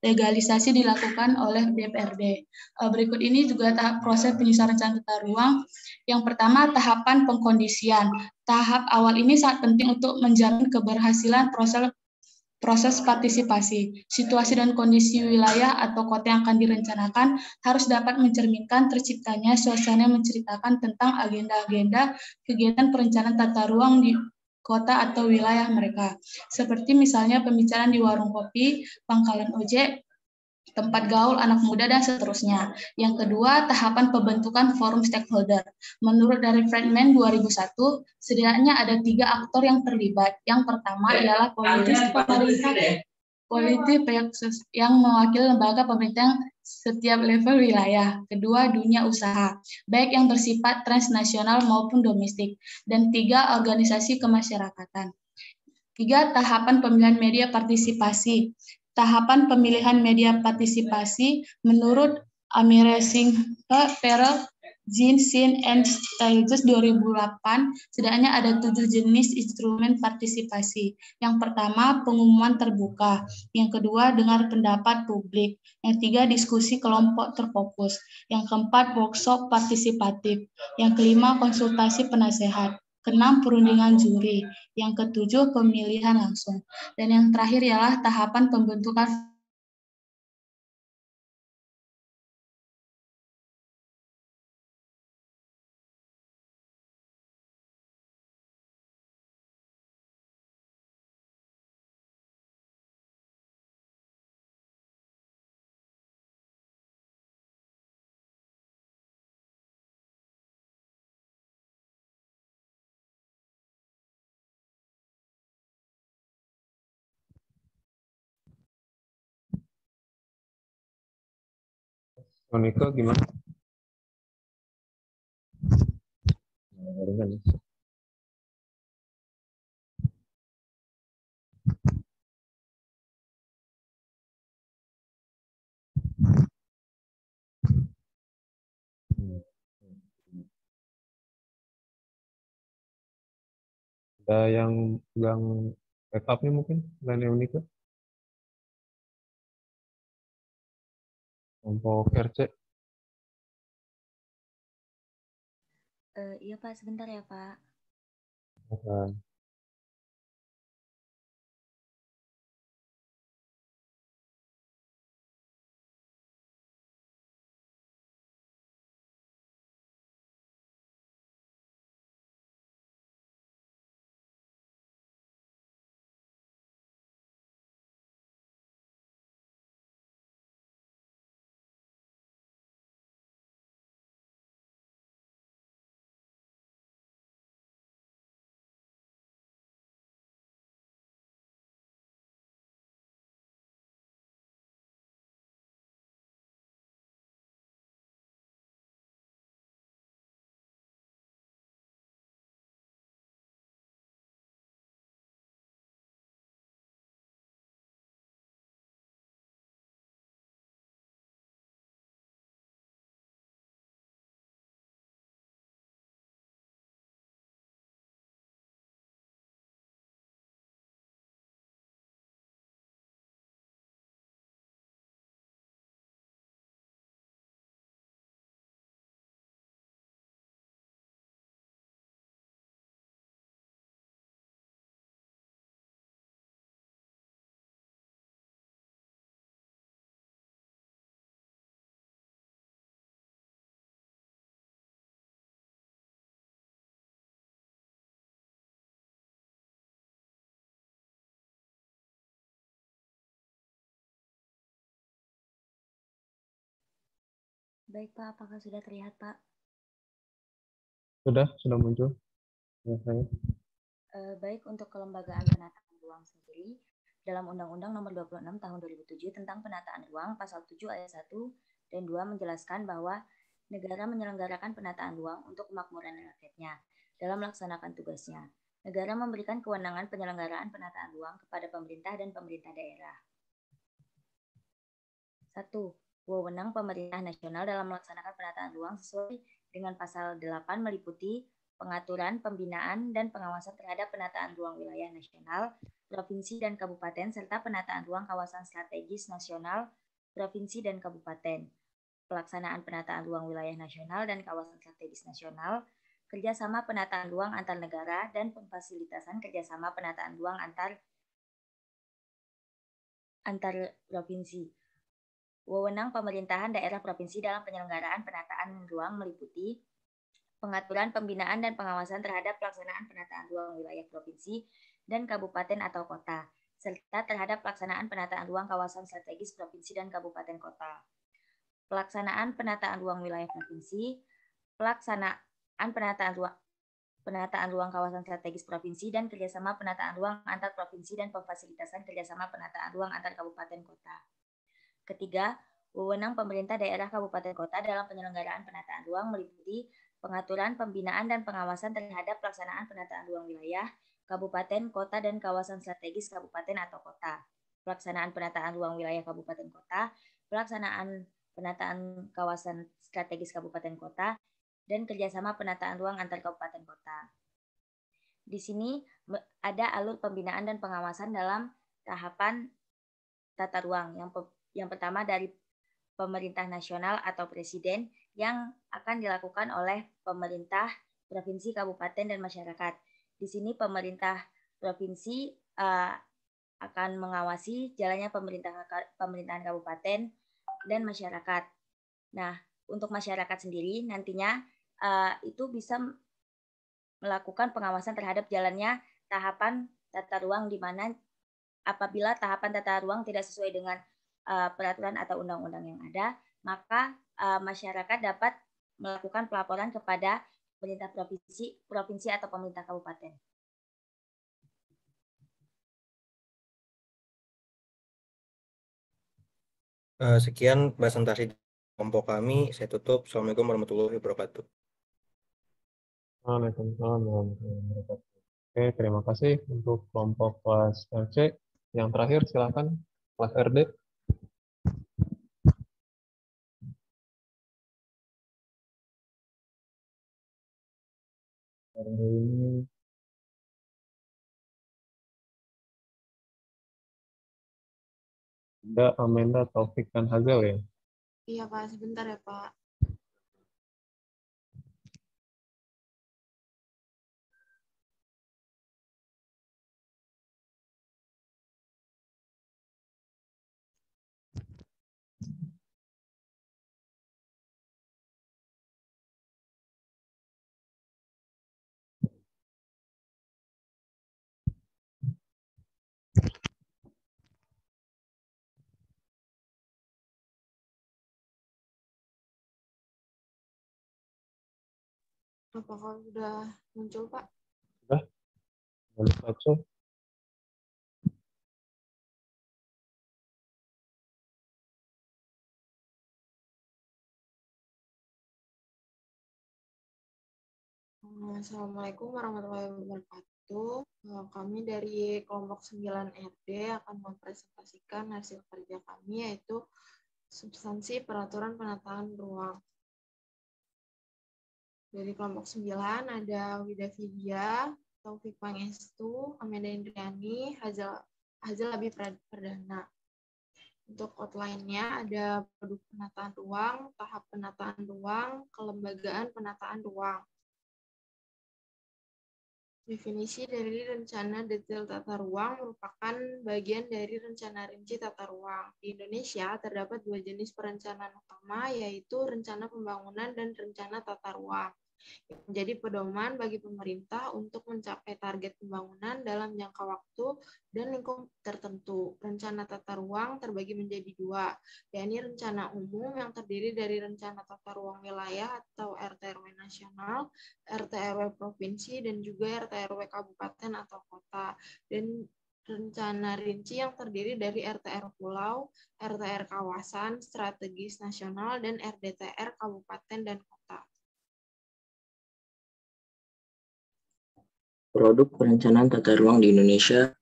legalisasi dilakukan oleh DPRD. Berikut ini juga tahap proses penyusunan rencana tata ruang. Yang pertama, tahapan pengkondisian. Tahap awal ini sangat penting untuk menjamin keberhasilan proses partisipasi. Situasi dan kondisi wilayah atau kota yang akan direncanakan harus dapat mencerminkan terciptanya suasana yang menceritakan tentang agenda-agenda kegiatan perencanaan tata ruang di kota atau wilayah mereka. Seperti misalnya pembicaraan di warung kopi, pangkalan ojek, tempat gaul anak muda, dan seterusnya. Yang kedua, tahapan pembentukan forum stakeholder. Menurut dari Friedman 2001, setidaknya ada 3 aktor yang terlibat. Yang pertama ialah politik pemerintah, politik yang mewakili lembaga pemerintah setiap level wilayah. Kedua, dunia usaha, baik yang bersifat transnasional maupun domestik. Dan 3, organisasi kemasyarakatan. 3, tahapan pemilihan media partisipasi. Tahapan pemilihan media partisipasi menurut Amire Singh, Perel, Jean, Sin, and Styles 2008, setidaknya ada 7 jenis instrumen partisipasi. Yang pertama, pengumuman terbuka. Yang kedua, dengar pendapat publik. Yang 3, diskusi kelompok terfokus. Yang keempat, workshop partisipatif. Yang kelima, konsultasi penasehat. Keenam, perundingan juri. Yang ketujuh, pemilihan langsung. Dan yang terakhir ialah tahapan pembentukan Monika gimana? Ringan. Ada yang pegang backupnya mungkin selain Monika? Kelompok RC. Iya Pak, sebentar ya Pak. Oke. Baik Pak, apakah sudah terlihat Pak? Sudah muncul. Ya, saya. Baik, untuk kelembagaan penataan ruang sendiri, dalam Undang-Undang Nomor 26 Tahun 2007 tentang Penataan Ruang, Pasal 7 Ayat 1 dan 2 menjelaskan bahwa negara menyelenggarakan penataan ruang untuk kemakmuran rakyatnya dalam melaksanakan tugasnya. Negara memberikan kewenangan penyelenggaraan penataan ruang kepada pemerintah dan pemerintah daerah. 1. Wewenang pemerintah nasional dalam melaksanakan penataan ruang sesuai dengan pasal 8 meliputi pengaturan, pembinaan, dan pengawasan terhadap penataan ruang wilayah nasional, provinsi dan kabupaten, serta penataan ruang kawasan strategis nasional, provinsi dan kabupaten, pelaksanaan penataan ruang wilayah nasional dan kawasan strategis nasional, kerjasama penataan ruang antar negara, dan pemfasilitasan kerjasama penataan ruang antar provinsi. Wewenang pemerintahan daerah provinsi dalam penyelenggaraan penataan ruang meliputi pengaturan, pembinaan, dan pengawasan terhadap pelaksanaan penataan ruang wilayah provinsi dan kabupaten atau kota, serta terhadap pelaksanaan penataan ruang kawasan strategis provinsi dan kabupaten kota. Pelaksanaan penataan ruang wilayah provinsi, pelaksanaan penataan ruang kawasan strategis provinsi, dan kerjasama penataan ruang antar provinsi dan pemfasilitasan kerjasama penataan ruang antar kabupaten kota. Ketiga, wewenang pemerintah daerah kabupaten kota dalam penyelenggaraan penataan ruang meliputi pengaturan, pembinaan, dan pengawasan terhadap pelaksanaan penataan ruang wilayah, kabupaten, kota, dan kawasan strategis kabupaten atau kota. Pelaksanaan penataan ruang wilayah kabupaten kota, pelaksanaan penataan kawasan strategis kabupaten kota, dan kerjasama penataan ruang antar kabupaten kota. Di sini ada alur pembinaan dan pengawasan dalam tahapan tata ruang. Yang pertama dari pemerintah nasional atau presiden yang akan dilakukan oleh pemerintah, provinsi, kabupaten, dan masyarakat. Di sini pemerintah provinsi akan mengawasi jalannya pemerintahan kabupaten dan masyarakat. Nah, untuk masyarakat sendiri nantinya itu bisa melakukan pengawasan terhadap jalannya tahapan tata ruang di mana apabila tahapan tata ruang tidak sesuai dengan peraturan atau undang-undang yang ada, maka masyarakat dapat melakukan pelaporan kepada pemerintah provinsi atau pemerintah kabupaten. Sekian presentasi kelompok kami. Saya tutup. Assalamualaikum warahmatullahi wabarakatuh. Waalaikumsalam warahmatullahi wabarakatuh. Oke, terima kasih untuk kelompok kelas LC. Yang terakhir silakan kelas RD. RD ini ada Amanda, Taufik, dan Hazel ya? Iya Pak, sebentar ya Pak. Apakah sudah muncul Pak? Sudah? Boleh slideshow? Assalamualaikum warahmatullahi wabarakatuh. Kami dari kelompok 9 RD akan mempresentasikan hasil kerja kami, yaitu substansi peraturan penataan ruang. Dari kelompok 9 ada Wida Vidya, Taufik Pangestu, Amanda Indriani, Hazel Abi Perdana. Untuk outline-nya ada produk penataan ruang, tahap penataan ruang, kelembagaan penataan ruang. Definisi dari rencana detail tata ruang merupakan bagian dari rencana rinci tata ruang. Di Indonesia terdapat dua jenis perencanaan utama, yaitu rencana pembangunan dan rencana tata ruang, yang menjadi pedoman bagi pemerintah untuk mencapai target pembangunan dalam jangka waktu dan lingkup tertentu. Rencana tata ruang terbagi menjadi dua, yakni rencana umum yang terdiri dari rencana tata ruang wilayah atau RT/RW nasional, RT/RW provinsi, dan juga RT/RW kabupaten atau kota, dan rencana rinci yang terdiri dari RT/RW pulau, RT/RW kawasan strategis nasional, dan RDTR kabupaten dan kota. Produk perencanaan tata ruang di Indonesia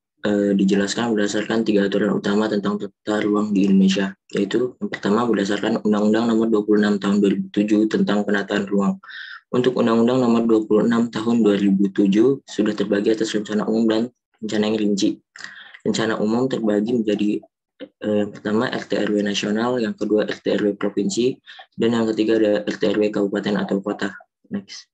dijelaskan berdasarkan 3 aturan utama tentang tata ruang di Indonesia, yaitu yang pertama berdasarkan Undang-Undang Nomor 26 Tahun 2007 tentang penataan ruang. Untuk Undang-Undang Nomor 26 Tahun 2007 sudah terbagi atas rencana umum dan rencana yang rinci. Rencana umum terbagi menjadi yang pertama RT/RW nasional, yang kedua RT/RW provinsi, dan yang ketiga ada RT/RW kabupaten atau kota. Next.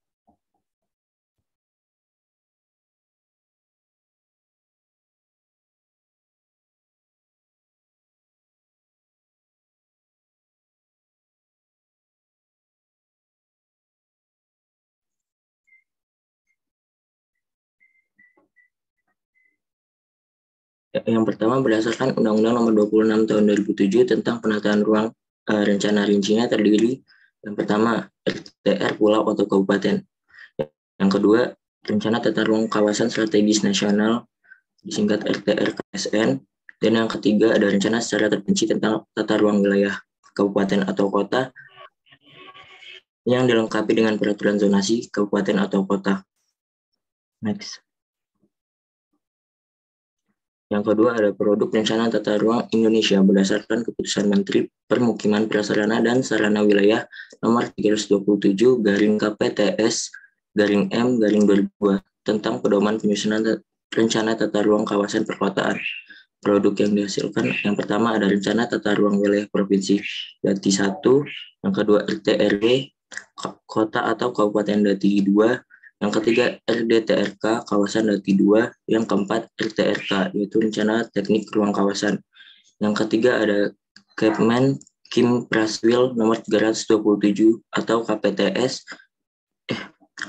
Yang pertama berdasarkan Undang-Undang Nomor 26 Tahun 2007 tentang penataan ruang, rencana rincinya terdiri yang pertama RTR pulau atau kabupaten. Yang kedua rencana tata ruang kawasan strategis nasional disingkat RTR-KSN, dan yang ketiga ada rencana secara terperinci tentang tata ruang wilayah kabupaten atau kota yang dilengkapi dengan peraturan zonasi kabupaten atau kota. Next. Yang kedua ada produk rencana tata ruang Indonesia berdasarkan keputusan Menteri Permukiman Prasarana dan Sarana Wilayah nomor 327/KPTS/M/2002 tentang pedoman penyusunan rencana tata ruang kawasan perkotaan. Produk yang dihasilkan yang pertama ada rencana tata ruang wilayah provinsi Dati 1, yang kedua RT/RW kota atau kabupaten Dati 2, yang ketiga RDTRK kawasan Dati 2, yang keempat RTRK yaitu rencana teknik ruang kawasan. Yang ketiga ada Kepmen Kim Praswil nomor 327 atau KPTS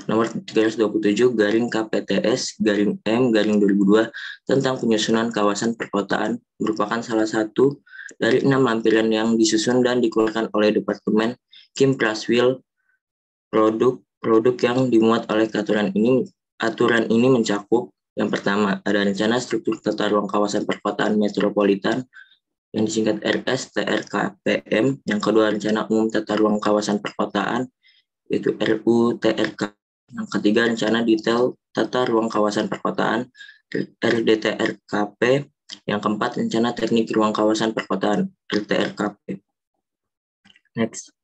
nomor 327/KPTS/M/2002 tentang penyusunan kawasan perkotaan, merupakan salah satu dari 6 lampiran yang disusun dan dikeluarkan oleh Departemen Kim Praswil. Produk yang dimuat oleh aturan ini mencakup yang pertama ada rencana struktur tata ruang kawasan perkotaan metropolitan yang disingkat RS-TRKPM. Yang kedua, Rencana Umum Tata Ruang Kawasan Perkotaan, yaitu RUTRK. Yang ketiga, Rencana Detail Tata Ruang Kawasan Perkotaan, RDTRKP. Yang keempat, Rencana Teknik Ruang Kawasan Perkotaan, RTRKP. Next.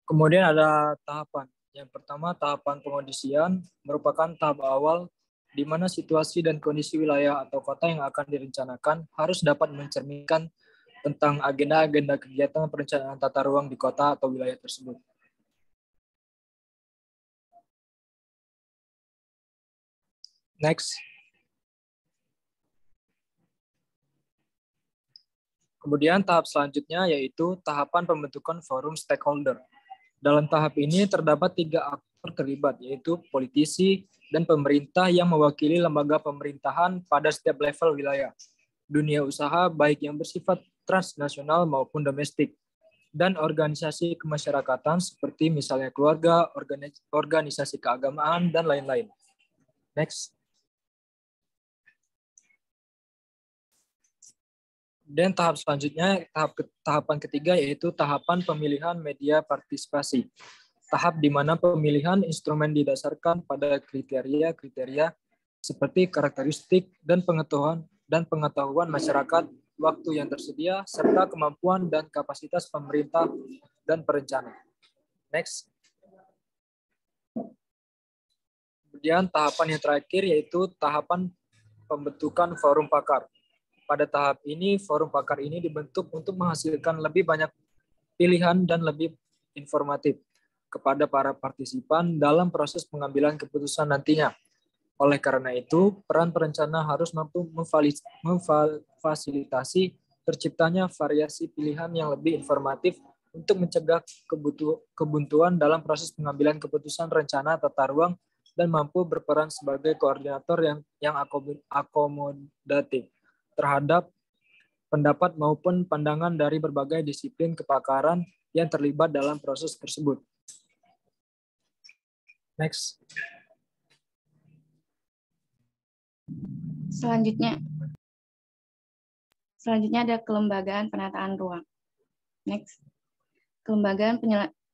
Kemudian ada tahapan. Yang pertama, tahapan pengondisian merupakan tahap awal di mana situasi dan kondisi wilayah atau kota yang akan direncanakan harus dapat mencerminkan tentang agenda-agenda kegiatan perencanaan tata ruang di kota atau wilayah tersebut. Next. Kemudian tahap selanjutnya yaitu tahapan pembentukan forum stakeholder. Dalam tahap ini terdapat 3 aktor terlibat, yaitu politisi dan pemerintah yang mewakili lembaga pemerintahan pada setiap level wilayah, dunia usaha baik yang bersifat transnasional maupun domestik, dan organisasi kemasyarakatan seperti misalnya keluarga, organisasi keagamaan, dan lain-lain. Next. Dan tahap selanjutnya, tahapan ketiga yaitu tahapan pemilihan media partisipasi. Tahap di mana pemilihan instrumen didasarkan pada kriteria-kriteria seperti karakteristik dan pengetahuan masyarakat, waktu yang tersedia, serta kemampuan dan kapasitas pemerintah dan perencana. Next. Kemudian tahapan yang terakhir yaitu tahapan pembentukan forum pakar. Pada tahap ini, forum pakar ini dibentuk untuk menghasilkan lebih banyak pilihan dan lebih informatif kepada para partisipan dalam proses pengambilan keputusan nantinya. Oleh karena itu, peran perencana harus mampu memfasilitasi terciptanya variasi pilihan yang lebih informatif untuk mencegah kebuntuan dalam proses pengambilan keputusan rencana tata ruang dan mampu berperan sebagai koordinator yang akomodatif terhadap pendapat maupun pandangan dari berbagai disiplin kepakaran yang terlibat dalam proses tersebut. Next. Selanjutnya ada kelembagaan penataan ruang. Next. Kelembagaan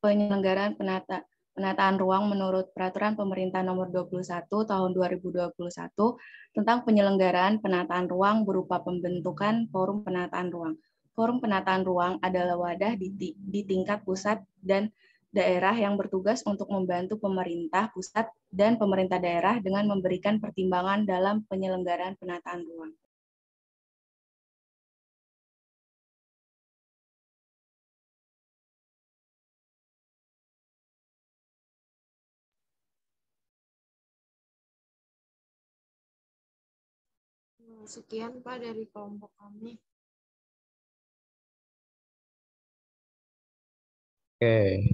penyelenggaraan penataan ruang menurut Peraturan Pemerintah Nomor 21 Tahun 2021 tentang penyelenggaraan penataan ruang berupa pembentukan Forum Penataan Ruang. Forum Penataan Ruang adalah wadah di tingkat pusat dan daerah yang bertugas untuk membantu pemerintah pusat dan pemerintah daerah dengan memberikan pertimbangan dalam penyelenggaraan penataan ruang. Sekian Pak dari kelompok kami. Oke,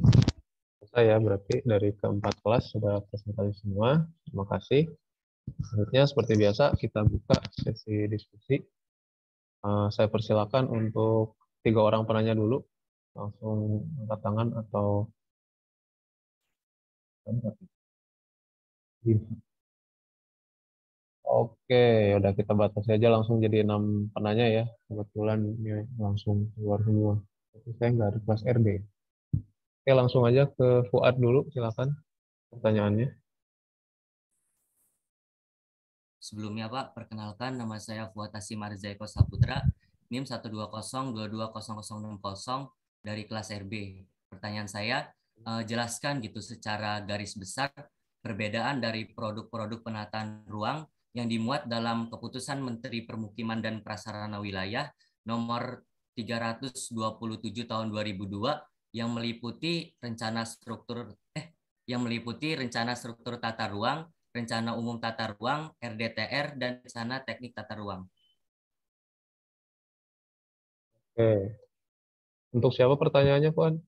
selesai ya berarti dari keempat kelas sudah presentasi semua. Terima kasih. Selanjutnya seperti biasa kita buka sesi diskusi. Saya persilakan untuk 3 orang penanya dulu. Langsung angkat tangan atau oke, udah kita batasi aja langsung jadi 6 penanya ya. Kebetulan ini langsung keluar semua. Tapi saya nggak ada kelas RD. Oke, langsung aja ke Fuad dulu, silakan pertanyaannya. Sebelumnya Pak, perkenalkan nama saya Fuad Hasim Arzaiko Saputra, NIM 120220060 dari kelas RB. Pertanyaan saya, jelaskan gitu secara garis besar perbedaan dari produk-produk penataan ruang yang dimuat dalam Keputusan Menteri Permukiman dan Prasarana Wilayah nomor 327 tahun 2002 yang meliputi rencana struktur tata ruang, rencana umum tata ruang, RDTR, dan rencana teknik tata ruang. Oke. Untuk siapa pertanyaannya, Puan?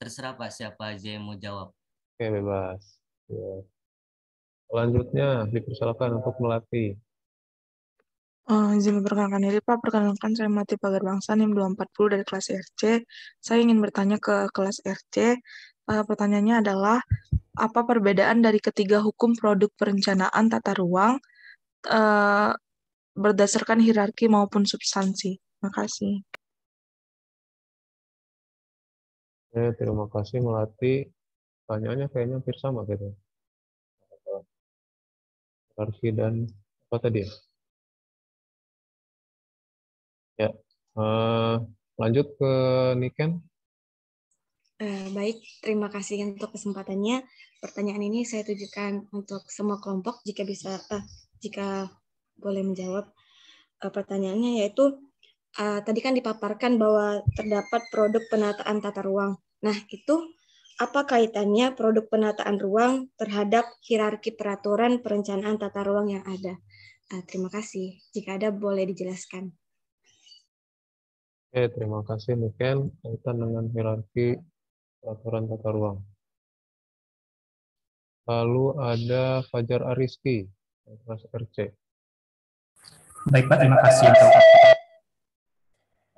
Terserah Pak, siapa aja yang mau jawab. Oke, bebas. Ya. Selanjutnya, dipersilakan untuk melatih. Izin memperkenalkan diri, Pak. Perkenalkan, saya Mati Pagar Bangsa, NIM 240 dari kelas RC. Saya ingin bertanya ke kelas RC. Pertanyaannya adalah, apa perbedaan dari ketiga hukum produk perencanaan tata ruang berdasarkan hierarki maupun substansi? Terima kasih. Terima kasih Melati. Pertanyaannya kayaknya hampir sama gitu. Hierarki dan apa tadi ya? Ya, lanjut ke Niken. Baik, terima kasih untuk kesempatannya. Pertanyaan ini saya tujukan untuk semua kelompok jika boleh menjawab. Pertanyaannya yaitu tadi kan dipaparkan bahwa terdapat produk penataan tata ruang. Nah, itu apa kaitannya produk penataan ruang terhadap hierarki peraturan perencanaan tata ruang yang ada? Terima kasih. Jika ada boleh dijelaskan. Oke, terima kasih Niken. Kaitan dengan hierarki peraturan tata ruang. Lalu ada Fajar Ariski, kelas RC. Baik Pak, terima kasih untuk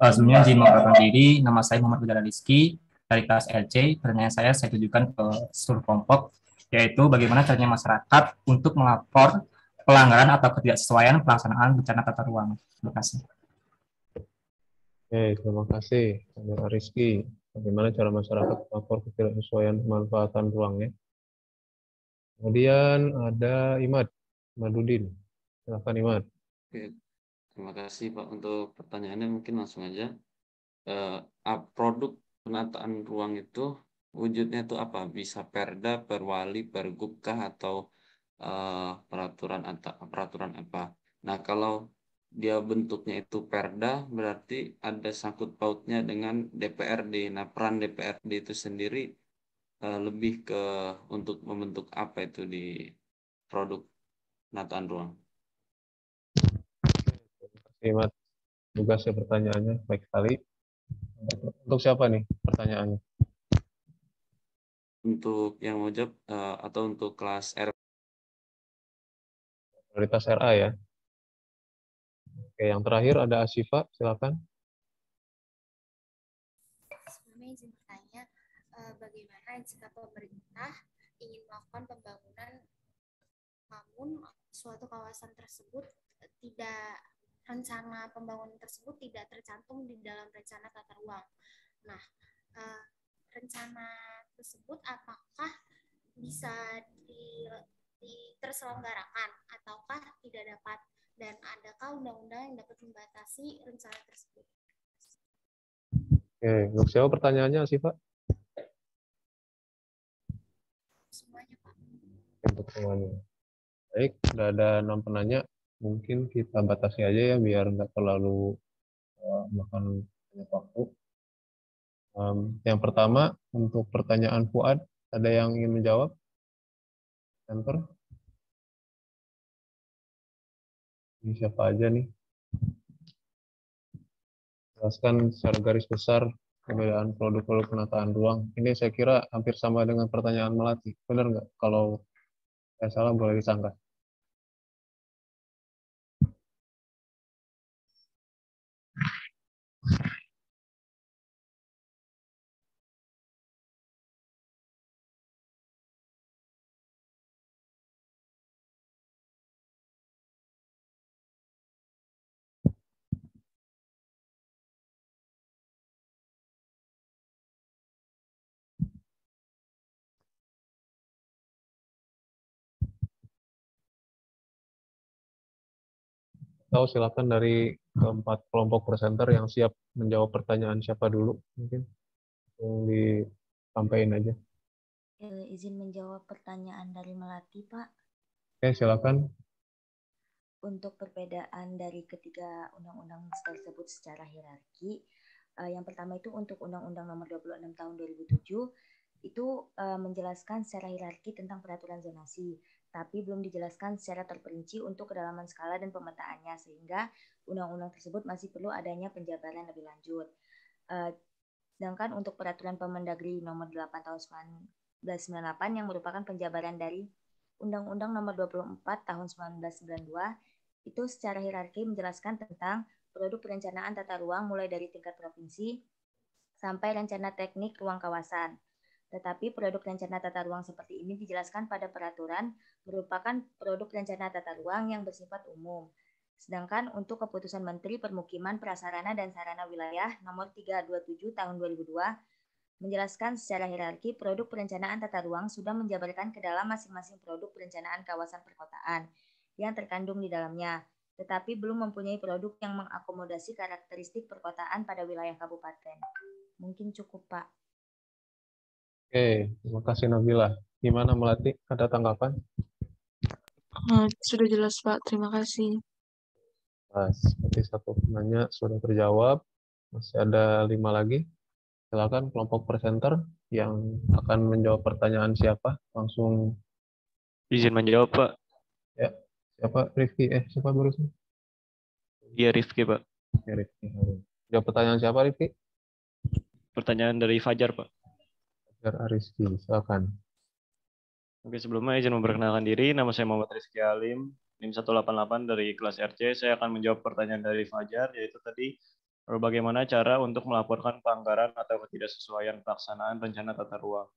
sebelumnya izin memperkenalkan diri. Nama saya Muhammad Fajar Ariski dari kelas RC. Pertanyaan saya tujukan ke seluruh kelompok, yaitu bagaimana caranya masyarakat untuk melapor pelanggaran atau ketidaksesuaian pelaksanaan bencana tata ruang. Terima kasih. Oke, terima kasih Fajar Ariski. Bagaimana cara masyarakat melapor ketidaksesuaian pemanfaatan ruangnya? Kemudian ada Imadudin. Silakan Imad. Oke, terima kasih Pak untuk pertanyaannya. Mungkin langsung aja. Produk penataan ruang itu wujudnya itu apa? Bisa perda, perwali, pergub kah, atau peraturan apa? Nah, kalau dia bentuknya itu perda, berarti ada sangkut pautnya dengan DPRD. Nah, peran DPRD itu sendiri lebih ke untuk membentuk apa itu di produk penataan ruang. Imat, tugas ya pertanyaannya baik sekali. Untuk siapa nih pertanyaannya? Untuk yang mau jawab atau untuk kelas R? Prioritas RA ya. Oke, yang terakhir ada Asyifa, silakan. Sebelumnya izin bertanya, bagaimana jika pemerintah ingin melakukan pembangunan namun suatu kawasan tersebut rencana pembangunan tersebut tidak tercantum di dalam rencana tata ruang. Nah, rencana tersebut apakah bisa terselenggarakan ataukah tidak dapat, dan adakah undang-undang yang dapat membatasi rencana tersebut? Oke, untuk siapa pertanyaannya Asyifa? Semuanya Pak. Untuk semuanya. Baik, sudah ada 6 penanya. Mungkin kita batasi aja ya biar nggak terlalu makan banyak waktu. Yang pertama, untuk pertanyaan Fuad, ada yang ingin menjawab? Enter. Ini siapa aja nih? Jelaskan secara garis besar perbedaan produk-produk penataan ruang. Ini saya kira hampir sama dengan pertanyaan Melati. Benar nggak? Kalau saya salah boleh disangka. Atau silakan dari keempat kelompok presenter yang siap menjawab pertanyaan siapa dulu, mungkin disampaikan aja. Izin menjawab pertanyaan dari Melati, Pak. Oke, silakan. Untuk perbedaan dari ketiga undang-undang tersebut secara hierarki, yang pertama itu untuk Undang-Undang Nomor 26 Tahun 2007 itu menjelaskan secara hierarki tentang peraturan zonasi, tapi belum dijelaskan secara terperinci untuk kedalaman skala dan pemetaannya, sehingga undang-undang tersebut masih perlu adanya penjabaran lebih lanjut. Sedangkan untuk peraturan Permendagri Nomor 8 Tahun 1998 yang merupakan penjabaran dari Undang-Undang Nomor 24 Tahun 1992 itu secara hierarki menjelaskan tentang produk perencanaan tata ruang mulai dari tingkat provinsi sampai rencana teknik ruang kawasan. Tetapi produk rencana tata ruang seperti ini dijelaskan pada peraturan merupakan produk rencana tata ruang yang bersifat umum. Sedangkan untuk keputusan Menteri Permukiman, Prasarana dan Sarana Wilayah nomor 327 tahun 2002 menjelaskan secara hierarki produk perencanaan tata ruang sudah menjabarkan ke dalam masing-masing produk perencanaan kawasan perkotaan yang terkandung di dalamnya, tetapi belum mempunyai produk yang mengakomodasi karakteristik perkotaan pada wilayah kabupaten. Mungkin cukup, Pak. Oke, terima kasih Nabila. Gimana Melati? Ada tanggapan? Sudah jelas, Pak. Terima kasih. Seperti satu penanya sudah terjawab. Masih ada 5 lagi. Silakan kelompok presenter yang akan menjawab pertanyaan siapa? Langsung Izin menjawab, Pak. ya. Siapa? Rifki. Siapa barusan? Iya, Rifki, Pak. Ya, Rifki. Jawab pertanyaan siapa, Rifki? Pertanyaan dari Fajar, Pak. Fajar Ariski, silakan. Oke, sebelumnya izin memperkenalkan diri. Nama saya Muhammad Rizky Alim, NIM 188 dari kelas RC. Saya akan menjawab pertanyaan dari Fajar, yaitu tadi bagaimana cara untuk melaporkan pelanggaran atau ketidaksesuaian pelaksanaan rencana tata ruang,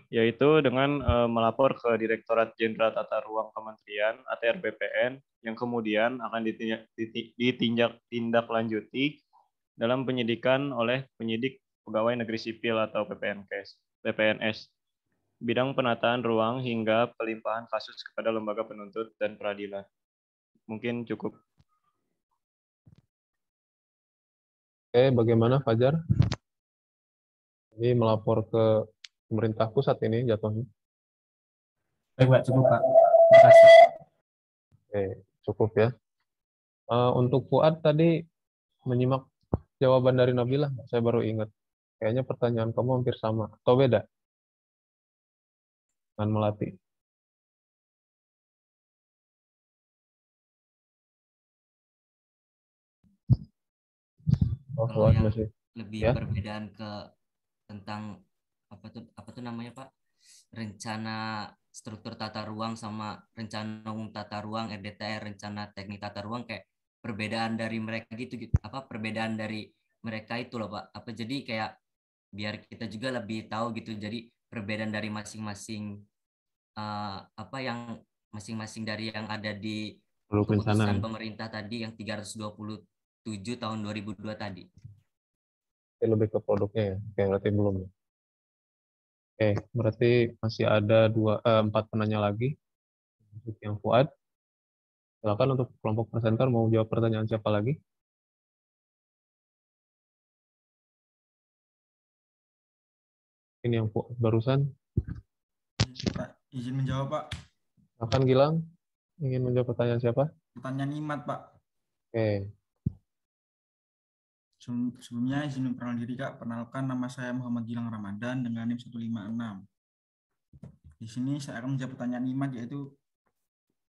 yaitu dengan melapor ke Direktorat Jenderal Tata Ruang Kementerian ATR BPN yang kemudian akan ditindaklanjuti dalam penyidikan oleh penyidik pegawai negeri sipil atau PPNS, bidang penataan ruang hingga pelimpahan kasus kepada lembaga penuntut dan peradilan. Mungkin cukup. Oke, bagaimana Fajar? Ini melapor ke pemerintah pusat ini jatuhnya. Baik, Pak. Cukup, Pak. Terima kasih. Oke, cukup ya. Untuk Fuad tadi menyimak jawaban dari Nabila, saya baru ingat. Kayaknya pertanyaan kamu hampir sama. Atau beda? Dengan Melati. Oh, Kalau Fuad yang masih. lebih Ya? perbedaan ke tentang apa tuh namanya Pak, rencana struktur tata ruang sama rencana umum tata ruang RDTR, rencana teknik tata ruang, kayak perbedaan dari mereka gitu, apa perbedaan dari mereka itu loh Pak, apa jadi kayak biar kita juga lebih tahu gitu, jadi perbedaan dari masing-masing apa yang masing-masing dari yang ada di keputusan pemerintah tadi yang 327 tahun 2002 tadi. Lebih ke produknya ya. Oke, berarti belum ya. Oke, berarti masih ada 4 penanya lagi. Untuk yang Fuad. Silakan untuk kelompok presenter mau jawab pertanyaan siapa lagi? Ini yang barusan. Pak, izin menjawab, Pak. Silakan Gilang. Ingin menjawab pertanyaan siapa? Pertanyaan Imat, Pak. Oke. Sebelumnya izin memperkenalkan diri, Kak. Perkenalkan, nama saya Muhammad Gilang Ramadan dengan NIM 156. Di sini saya akan menjawab pertanyaan Imat, yaitu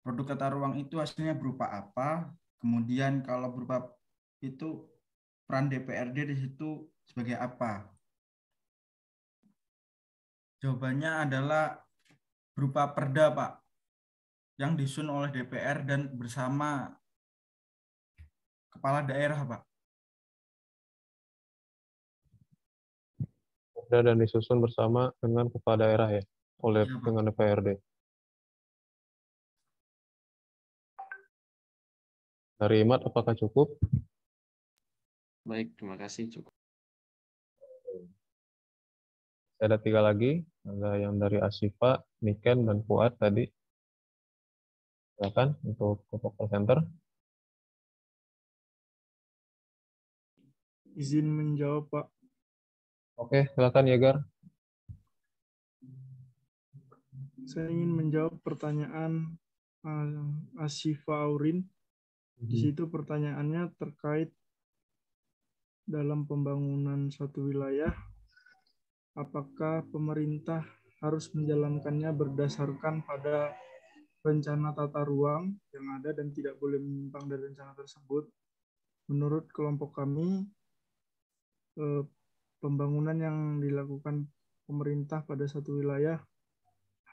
produk tata ruang itu hasilnya berupa apa? Kemudian kalau berupa itu peran DPRD di situ sebagai apa? Jawabannya adalah berupa perda, Pak, yang disusun oleh DPR dan bersama kepala daerah, Pak. Perda dan disusun bersama dengan kepala daerah ya, oleh dengan DPRD. Dari Imat, apakah cukup? Baik, terima kasih, cukup. Ada 3 lagi, ada yang dari Asifa, Niken, dan Fuad tadi. Silakan untuk kelompok presenter. Izin menjawab, Pak. Oke, silakan Yegar. Saya ingin menjawab pertanyaan Asifa Aurin. Di situ pertanyaannya terkait dalam pembangunan suatu wilayah, apakah pemerintah harus menjalankannya berdasarkan pada rencana tata ruang yang ada dan tidak boleh menyimpang dari rencana tersebut. Menurut kelompok kami, pembangunan yang dilakukan pemerintah pada satu wilayah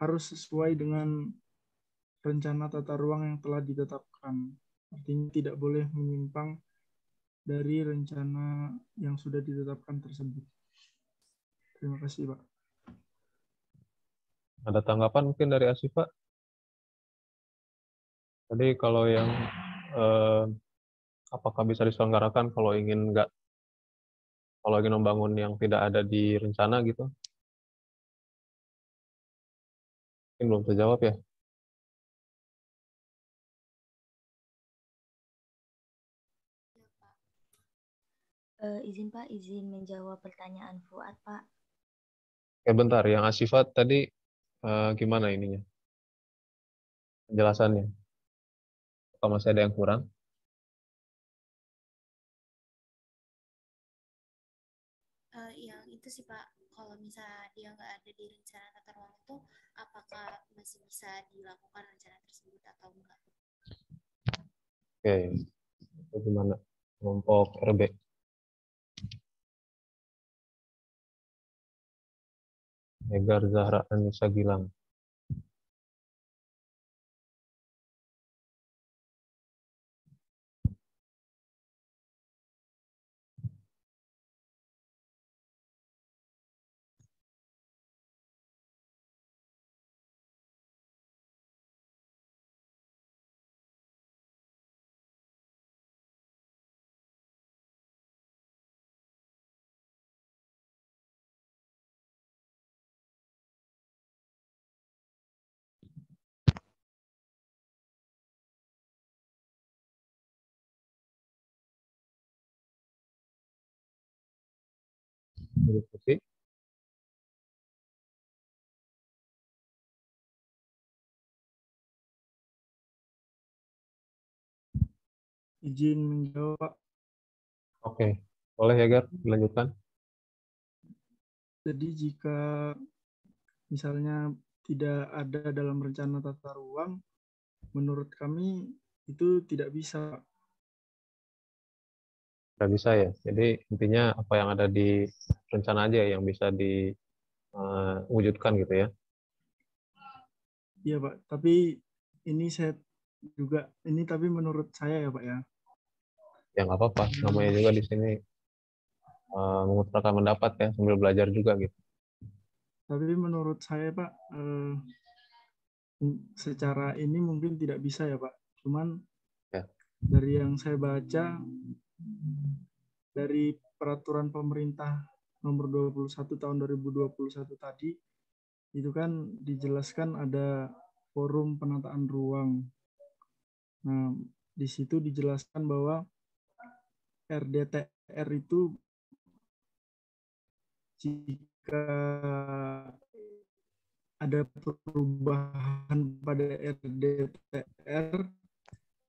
harus sesuai dengan rencana tata ruang yang telah ditetapkan. Artinya tidak boleh menyimpang dari rencana yang sudah ditetapkan tersebut. Terima kasih, Pak. Ada tanggapan mungkin dari Asifa? Tadi kalau yang apakah bisa diselenggarakan kalau ingin membangun yang tidak ada di rencana gitu? Mungkin belum terjawab ya. Izin Pak, izin menjawab pertanyaan Fuad Pak. Oke, bentar, yang Asifa tadi gimana ininya? Penjelasannya. Apa masih ada yang kurang? Yang itu sih Pak, kalau misalnya dia nggak ada di rencana tata ruang itu, apakah masih bisa dilakukan rencana tersebut atau enggak? Oke, itu gimana? Kelompok RB. Egar Zahra Anissa Gilang. Diskusi. Izin menjawab, Pak. Oke, boleh ya, Gar, dilanjutkan. Jadi jika misalnya tidak ada dalam rencana tata ruang, menurut kami itu tidak bisa. Nggak bisa ya. Jadi intinya apa yang ada di rencana aja yang bisa diwujudkan gitu ya. Iya Pak, tapi ini tapi menurut saya ya Pak ya. Ya nggak apa-apa, namanya juga di sini mengutarakan pendapat ya, sambil belajar juga gitu. Tapi menurut saya Pak, secara ini mungkin tidak bisa ya Pak. Cuman ya, dari yang saya baca, dari peraturan pemerintah nomor 21 tahun 2021 tadi, itu kan dijelaskan ada forum penataan ruang. Nah, di situ dijelaskan bahwa RDTR itu jika ada perubahan pada RDTR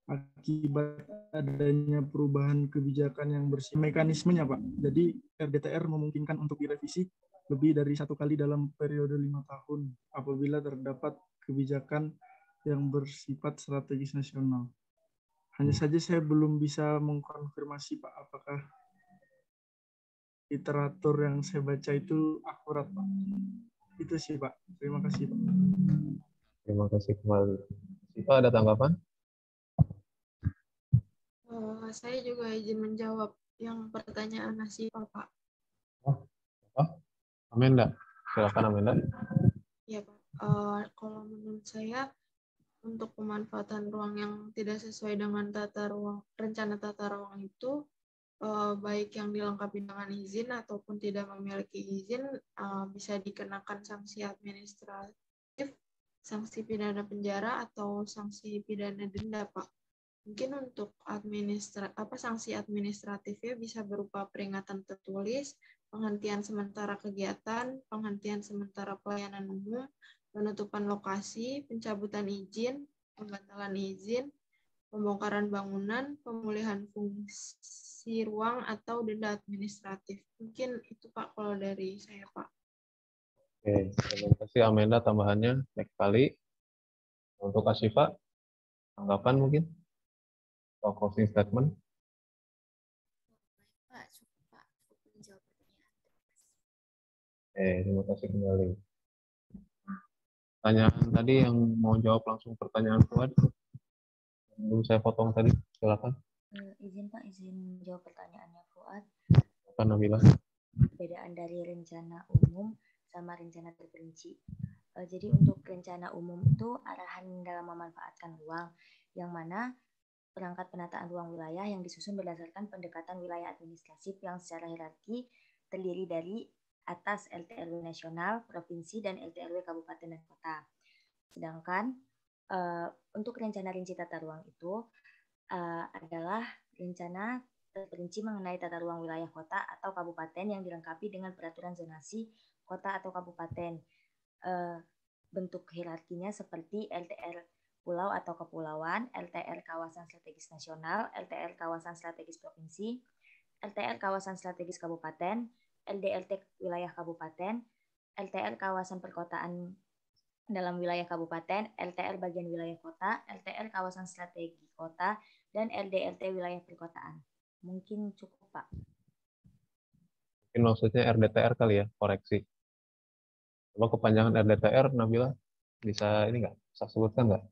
akibat adanya perubahan kebijakan yang bersifat mekanismenya Pak. Jadi RDTR memungkinkan untuk direvisi lebih dari 1 kali dalam periode 5 tahun apabila terdapat kebijakan yang bersifat strategis nasional. Hanya saja saya belum bisa mengkonfirmasi Pak apakah literatur yang saya baca itu akurat Pak. Itu sih Pak. Terima kasih Pak. Terima kasih kembali. Siva ada tanggapan? Saya juga izin menjawab yang pertanyaan Asifa Pak. Amanda, silakan Amanda. Ya Pak. Kalau menurut saya untuk pemanfaatan ruang yang tidak sesuai dengan rencana tata ruang itu, baik yang dilengkapi dengan izin ataupun tidak memiliki izin, bisa dikenakan sanksi administratif, sanksi pidana penjara atau sanksi pidana denda Pak. Mungkin untuk sanksi administratifnya bisa berupa peringatan tertulis, penghentian sementara kegiatan, penghentian sementara pelayanan umum, penutupan lokasi, pencabutan izin, pembatalan izin, pembongkaran bangunan, pemulihan fungsi ruang, atau denda administratif. Mungkin itu Pak kalau dari saya Pak. Oke, terima kasih Amanda tambahannya. Baik sekali. Untuk Asifa, tanggapan mungkin? Atau closing statement? Pak, cukup menjawab pertanyaan. Terima kasih kembali. Pertanyaan tadi yang mau jawab langsung pertanyaan Fuad. Belum saya potong tadi, silakan. Izin Pak, izin jawab pertanyaannya Fuad. Pak Nabila. Perbedaan dari rencana umum sama rencana terperinci. Jadi untuk rencana umum itu arahan dalam memanfaatkan ruang, yang mana perangkat penataan ruang wilayah yang disusun berdasarkan pendekatan wilayah administratif yang secara hierarki terdiri dari atas LTRW nasional, provinsi, dan LTRW kabupaten dan kota. Sedangkan untuk rencana rinci tata ruang itu adalah rencana terperinci mengenai tata ruang wilayah kota atau kabupaten yang dilengkapi dengan peraturan zonasi kota atau kabupaten. Bentuk hierarkinya seperti LTR pulau atau kepulauan, LTR kawasan strategis nasional, LTR kawasan strategis provinsi, LTR kawasan strategis kabupaten, LDLT wilayah kabupaten, LTR kawasan perkotaan dalam wilayah kabupaten, LTR bagian wilayah kota, LTR kawasan strategi kota, dan LDLT wilayah perkotaan. Mungkin cukup, Pak. Mungkin maksudnya RDTR kali ya, koreksi. Kalau kepanjangan RDTR, Nabila, bisa ini nggak? Bisa sebutkan nggak?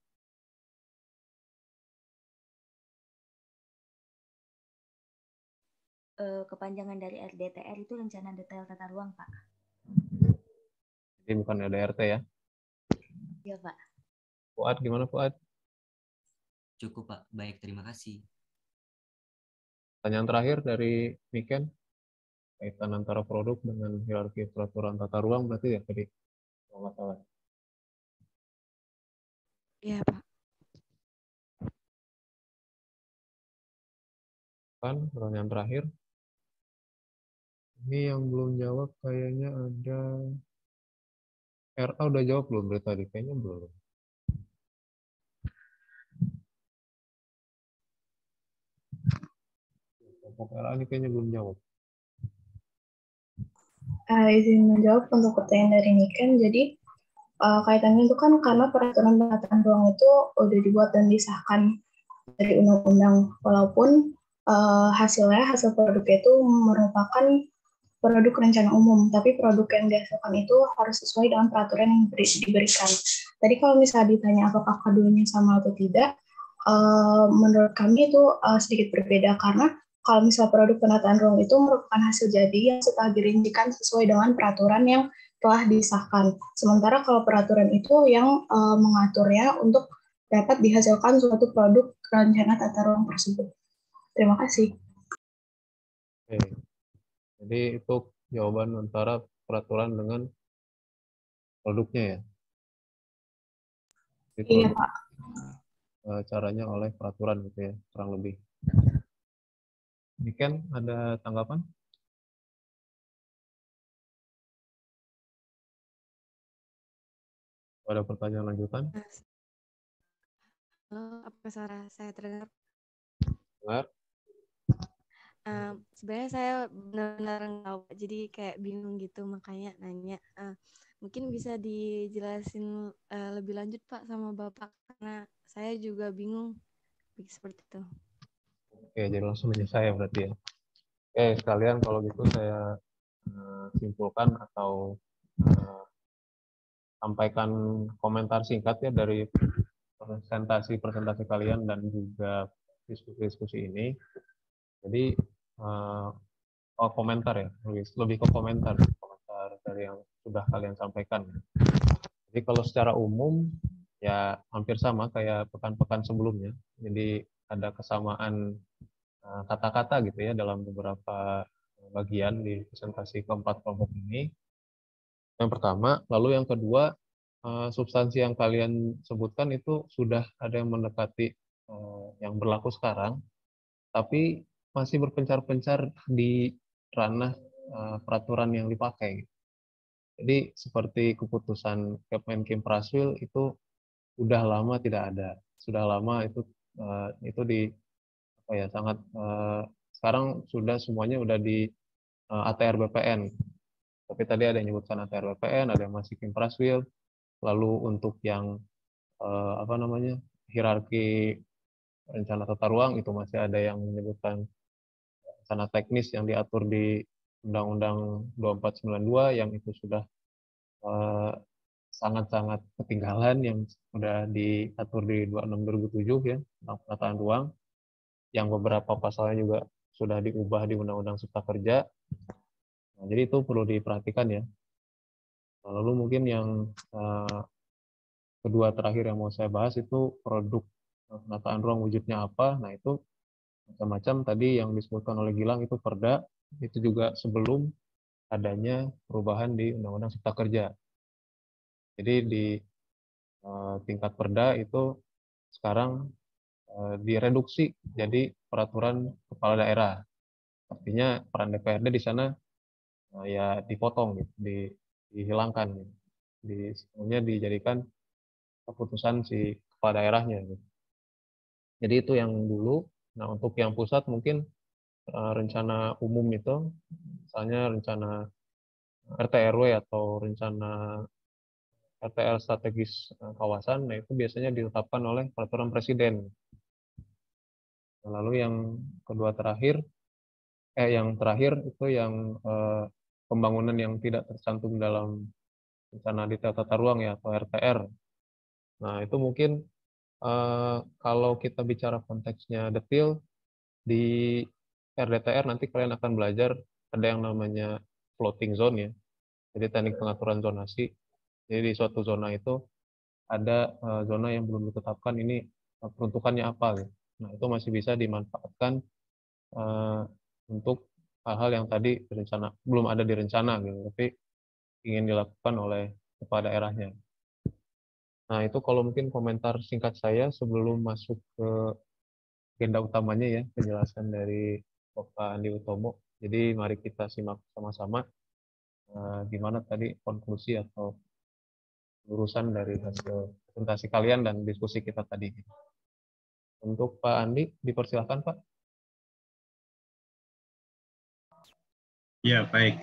Kepanjangan dari RDTR itu rencana detail tata ruang, Pak. Jadi bukan RDRT ya? Iya, Pak. Fuad, gimana Fuad? Cukup, Pak. Baik, terima kasih. Pertanyaan terakhir dari Miken, kaitan antara produk dengan hierarki peraturan tata ruang berarti ya tadi? Kalau nggak salah. Iya, Pak. Kan, pertanyaan terakhir. Ini yang belum jawab kayaknya ada... RA udah jawab belum dari tadi? Kayaknya belum. Kelompok RA ini kayaknya belum jawab. Izin menjawab untuk pertanyaan dari Niken. Jadi kaitannya itu kan karena peraturan penataan ruang itu udah dibuat dan disahkan dari undang-undang, walaupun hasil produknya itu merupakan produk rencana umum, tapi produk yang dihasilkan itu harus sesuai dengan peraturan yang diberikan. Tadi kalau misalnya ditanya apakah keduanya sama atau tidak, menurut kami itu sedikit berbeda, karena kalau misalnya produk penataan ruang itu merupakan hasil jadi yang setelah dirincikan sesuai dengan peraturan yang telah disahkan. Sementara kalau peraturan itu yang mengaturnya untuk dapat dihasilkan suatu produk rencana tata ruang tersebut. Terima kasih. Oke. Jadi itu jawaban antara peraturan dengan produknya ya? Iya, Pak. Caranya oleh peraturan gitu ya, kurang lebih. Niken, ada tanggapan? Ada pertanyaan lanjutan? Halo, apa suara saya terdengar? Dengar? Sebenarnya saya benar-benar nggak tahu, jadi kayak bingung gitu, makanya nanya. Mungkin bisa dijelasin lebih lanjut Pak sama Bapak, karena saya juga bingung seperti itu. Oke, jadi langsung aja saya berarti ya. Oke, sekalian kalau gitu saya simpulkan atau sampaikan komentar singkat ya dari presentasi kalian dan juga diskusi ini. Jadi komentar ya, lebih ke komentar dari yang sudah kalian sampaikan. Jadi kalau secara umum ya hampir sama kayak pekan-pekan sebelumnya. Jadi ada kesamaan kata-kata gitu ya dalam beberapa bagian di presentasi keempat kelompok ini. Yang pertama, lalu yang kedua, substansi yang kalian sebutkan itu sudah ada yang mendekati yang berlaku sekarang, tapi masih berpencar-pencar di ranah peraturan yang dipakai. Jadi seperti keputusan Kepmenkim Praswil itu udah lama tidak ada, sudah lama itu di apa ya sangat sekarang sudah semuanya udah di ATR BPN. Tapi tadi ada yang menyebutkan ATR BPN, ada yang masih Kim Praswil. Lalu untuk yang hierarki rencana tata ruang itu masih ada yang menyebutkan rencana teknis yang diatur di Undang-Undang 2492 yang itu sudah sangat-sangat ketinggalan yang sudah diatur di 26/2007 ya tentang penataan ruang, yang beberapa pasalnya juga sudah diubah di Undang-Undang Cipta Kerja. Nah, jadi itu perlu diperhatikan ya. Lalu mungkin yang kedua terakhir yang mau saya bahas itu produk penataan ruang wujudnya apa. Nah itu macam-macam tadi yang disebutkan oleh Gilang itu Perda, itu juga sebelum adanya perubahan di Undang-Undang Cipta Kerja. Jadi di tingkat Perda itu sekarang direduksi jadi peraturan kepala daerah. Artinya peran DPRD di sana ya dipotong, gitu, dihilangkan, semuanya dijadikan keputusan si kepala daerahnya. Gitu. Jadi itu yang dulu. Nah untuk yang pusat mungkin rencana umum itu, misalnya rencana RT/RW atau rencana RTL strategis kawasan, nah itu biasanya ditetapkan oleh peraturan presiden. Lalu yang kedua terakhir, yang terakhir itu yang pembangunan yang tidak tercantum dalam rencana detail tata ruang ya atau RTR. Nah itu mungkin kalau kita bicara konteksnya detail di RDTR nanti kalian akan belajar ada yang namanya floating zone ya. Jadi teknik pengaturan zonasi. Jadi di suatu zona itu ada zona yang belum ditetapkan ini peruntukannya apa gitu. Nah itu masih bisa dimanfaatkan untuk hal-hal yang tadi belum ada di rencana gitu, tapi ingin dilakukan oleh kepala daerahnya. Nah itu kalau mungkin komentar singkat saya sebelum masuk ke agenda utamanya ya, penjelasan dari Bapak Andi Utomo. Jadi mari kita simak sama-sama gimana tadi konklusi atau urusan dari hasil presentasi kalian dan diskusi kita tadi. Untuk Pak Andi, dipersilakan Pak. Ya, baik.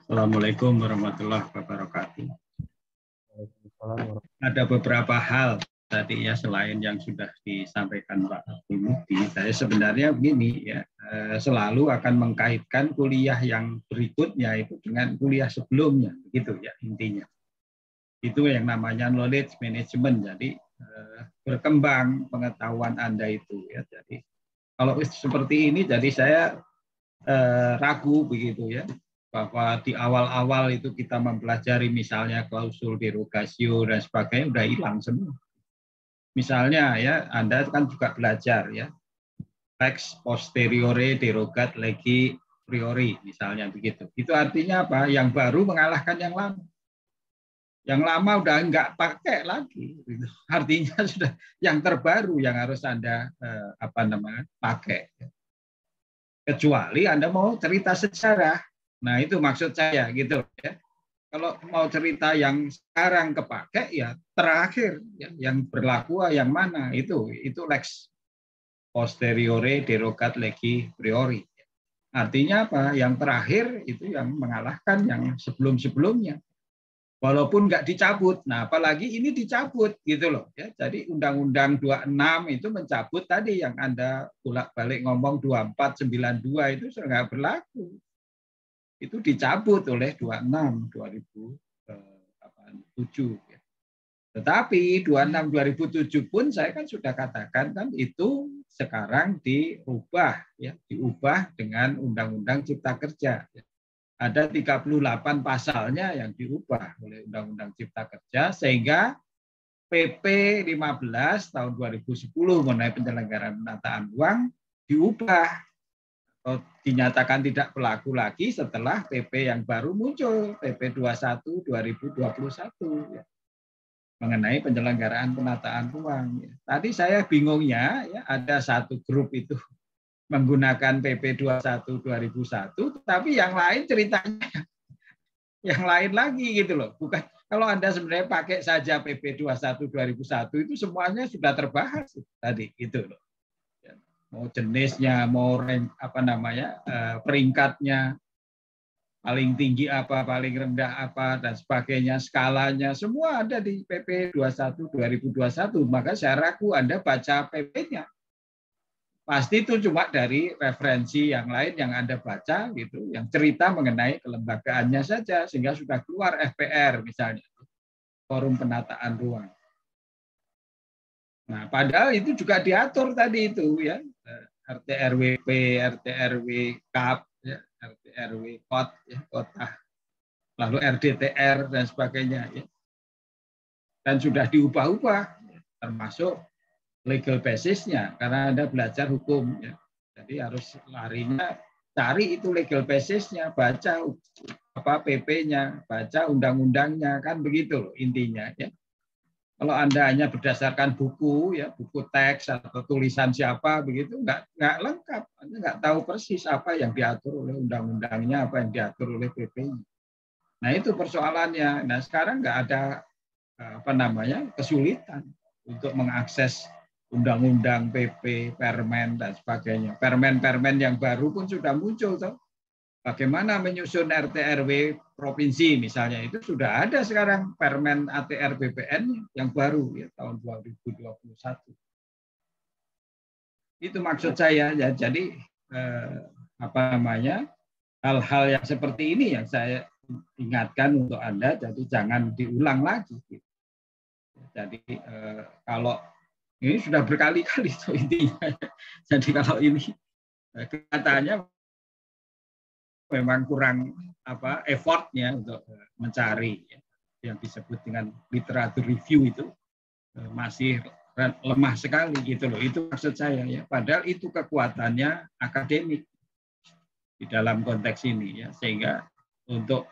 Assalamualaikum warahmatullahi wabarakatuh. Ada beberapa hal tadi ya selain yang sudah disampaikan Pak Mufti. Saya sebenarnya begini ya, selalu akan mengkaitkan kuliah yang berikutnya itu dengan kuliah sebelumnya, begitu ya intinya. Itu yang namanya knowledge management. Jadi berkembang pengetahuan Anda itu ya. Jadi kalau seperti ini, jadi saya ragu begitu ya, bahwa di awal-awal itu kita mempelajari misalnya klausul derogatio dan sebagainya udah hilang semua. Misalnya ya, Anda kan juga belajar ya, lex posteriore derogat legi priori misalnya begitu. Itu artinya apa? Yang baru mengalahkan yang lama. Yang lama udah nggak pakai lagi. Artinya sudah yang terbaru yang harus Anda pakai. Kecuali Anda mau cerita sejarah. Nah, itu maksud saya gitu ya. Kalau mau cerita yang sekarang kepake ya terakhir ya, yang berlaku yang mana itu lex posteriore derogat legi priori. Artinya apa? Yang terakhir itu yang mengalahkan yang sebelum-sebelumnya. Walaupun nggak dicabut. Nah, apalagi ini dicabut gitu loh ya. Jadi Undang-Undang 26 itu mencabut tadi yang Anda bolak-balik ngomong 2492 itu sudah nggak berlaku. Itu dicabut oleh 26 2007 ya. Tetapi 26 2007 pun saya kan sudah katakan kan itu sekarang diubah dengan Undang-Undang Cipta Kerja ya. Ada 38 pasalnya yang diubah oleh Undang-Undang Cipta Kerja sehingga PP 15 tahun 2010 mengenai penyelenggaraan penataan ruang diubah atau dinyatakan tidak berlaku lagi setelah PP yang baru muncul, PP 21 2021 ya, mengenai penyelenggaraan penataan ruang. Tadi saya bingungnya ya, ada satu grup itu menggunakan PP 21 2001, tapi yang lain ceritanya yang lain lagi gitu loh. Bukan kalau Anda sebenarnya pakai saja PP 21 2001 itu semuanya sudah terbahas tadi gitu loh. Mau jenisnya, mau peringkatnya, paling tinggi apa, paling rendah apa dan sebagainya, skalanya semua ada di PP 21 2021. Maka saya ragu Anda baca PP-nya. Pasti itu cuma dari referensi yang lain yang Anda baca gitu, yang cerita mengenai kelembagaannya saja sehingga sudah keluar FPR misalnya. forum penataan ruang. Nah, padahal itu juga diatur tadi itu ya, RT RWP, RT RW KAP, ya, RT RW KOT, ya, kota, lalu RDTR dan sebagainya. Ya. Dan sudah diubah-ubah, termasuk legal basis-nya, karena Anda belajar hukum. Ya. Jadi harus larinya cari itu legal basis-nya, baca apa PP-nya, baca undang-undangnya, kan begitu loh intinya. Ya. Kalau Anda hanya berdasarkan buku, ya buku teks atau tulisan siapa begitu, nggak lengkap. Anda nggak tahu persis apa yang diatur oleh undang-undangnya, apa yang diatur oleh PP-nya. Nah itu persoalannya. Nah sekarang nggak ada kesulitan untuk mengakses undang-undang, PP, permen dan sebagainya. Permen-permen yang baru pun sudah muncul, toh. Bagaimana menyusun RT RW provinsi misalnya, itu sudah ada sekarang permen ATR BPN yang baru ya tahun 2021. Itu maksud saya ya. Jadi hal-hal yang seperti ini yang saya ingatkan untuk Anda, jadi jangan diulang lagi. Jadi kalau ini sudah berkali-kali so intinya. Jadi kalau ini kelihatannya memang kurang effortnya untuk mencari yang disebut dengan literatur review itu masih lemah sekali gitu loh. Itu maksud saya ya. Padahal itu kekuatannya akademik di dalam konteks ini ya, sehingga untuk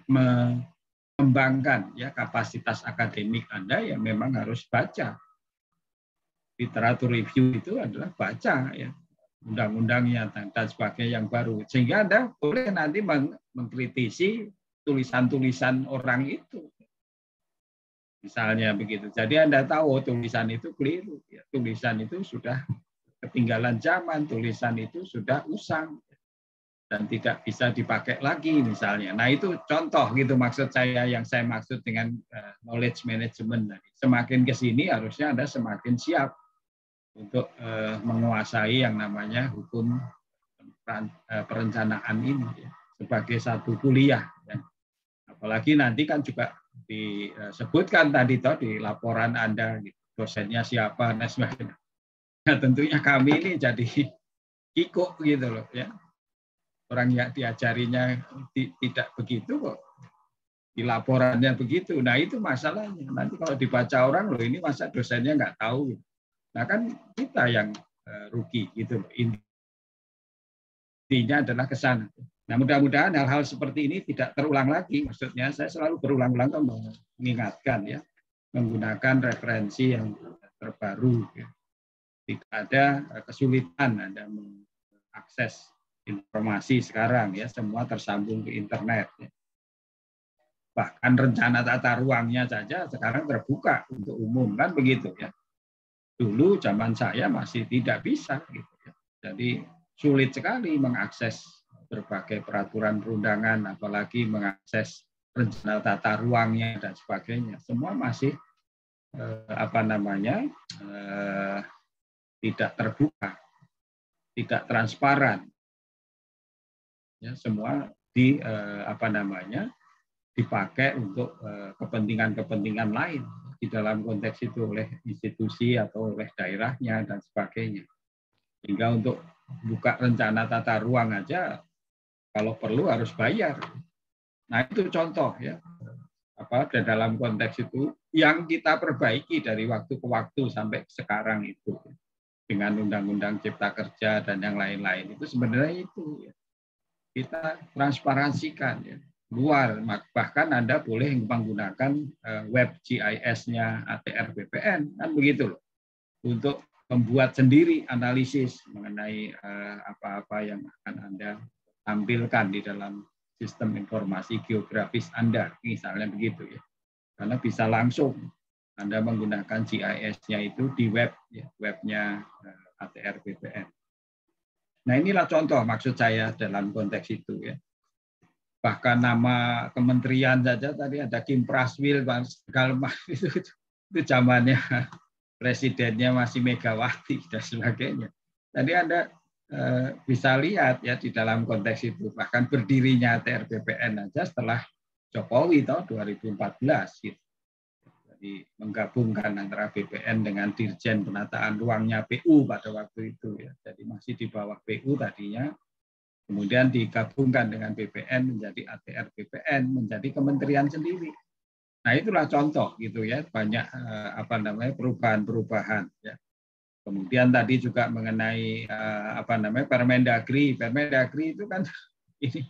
mengembangkan ya kapasitas akademik Anda ya memang harus baca. Literatur review itu adalah baca ya undang-undangnya dan sebagainya yang baru, sehingga Anda boleh nanti mengkritisi tulisan-tulisan orang itu, misalnya begitu. Jadi Anda tahu tulisan itu keliru, ya. Tulisan itu sudah ketinggalan zaman, tulisan itu sudah usang dan tidak bisa dipakai lagi misalnya. Nah itu contoh gitu maksud saya, yang saya maksud dengan knowledge management tadi. Semakin ke sini harusnya Anda semakin siap untuk menguasai yang namanya hukum perencanaan ini ya, sebagai satu kuliah. Ya. Apalagi nanti kan juga disebutkan tadi toh di laporan Anda, gitu, dosennya siapa dan sebagainya. Nah, tentunya kami ini jadi kikuk gitu loh ya. Orang yang diajarinya tidak begitu kok. Di laporannya begitu. Nah itu masalahnya. Nanti kalau dibaca orang loh ini masa dosennya nggak tahu. Gitu. Nah kan kita yang rugi gitu. Intinya adalah ke sana. Nah mudah-mudahan hal-hal seperti ini tidak terulang lagi. Maksudnya saya selalu berulang-ulang mengingatkan ya, menggunakan referensi yang terbaru. Ya. Tidak ada kesulitan Anda mengakses informasi sekarang ya, semua tersambung ke internet. Ya. Bahkan rencana tata ruangnya saja sekarang terbuka untuk umum kan begitu ya. Dulu zaman saya masih tidak bisa gitu ya. Jadi sulit sekali mengakses berbagai peraturan perundangan, apalagi mengakses rencana tata ruangnya dan sebagainya. Semua masih tidak terbuka, tidak transparan. Ya, semua dipakai untuk kepentingan-kepentingan lain di dalam konteks itu oleh institusi atau oleh daerahnya dan sebagainya. Hingga untuk buka rencana tata ruang aja kalau perlu harus bayar. Nah itu contoh ya di dalam konteks itu yang kita perbaiki dari waktu ke waktu sampai sekarang itu dengan Undang-Undang Cipta Kerja dan yang lain-lain itu sebenarnya itu ya. Kita transparansikan ya. Luar, bahkan Anda boleh menggunakan web GIS-nya ATR BPN, kan begitu loh, untuk membuat sendiri analisis mengenai apa-apa yang akan Anda tampilkan di dalam sistem informasi geografis Anda, misalnya begitu ya. Karena bisa langsung Anda menggunakan GIS-nya itu di web, ya, webnya ATR BPN. Nah inilah contoh maksud saya dalam konteks itu ya. Bahkan nama kementerian saja tadi ada Kim Praswil, segala itu zamannya presidennya masih Megawati dan sebagainya. Tadi Anda bisa lihat ya di dalam konteks itu, bahkan berdirinya ATR BPN aja setelah Jokowi tahun 2014 gitu. Jadi menggabungkan antara BPN dengan Dirjen Penataan Ruangnya PU pada waktu itu ya. Jadi masih di bawah PU tadinya. Kemudian digabungkan dengan BPN menjadi ATR BPN, menjadi kementerian sendiri. Nah, itulah contoh gitu ya, banyak perubahan-perubahan ya. Kemudian tadi juga mengenai Permendagri. Permendagri itu kan ini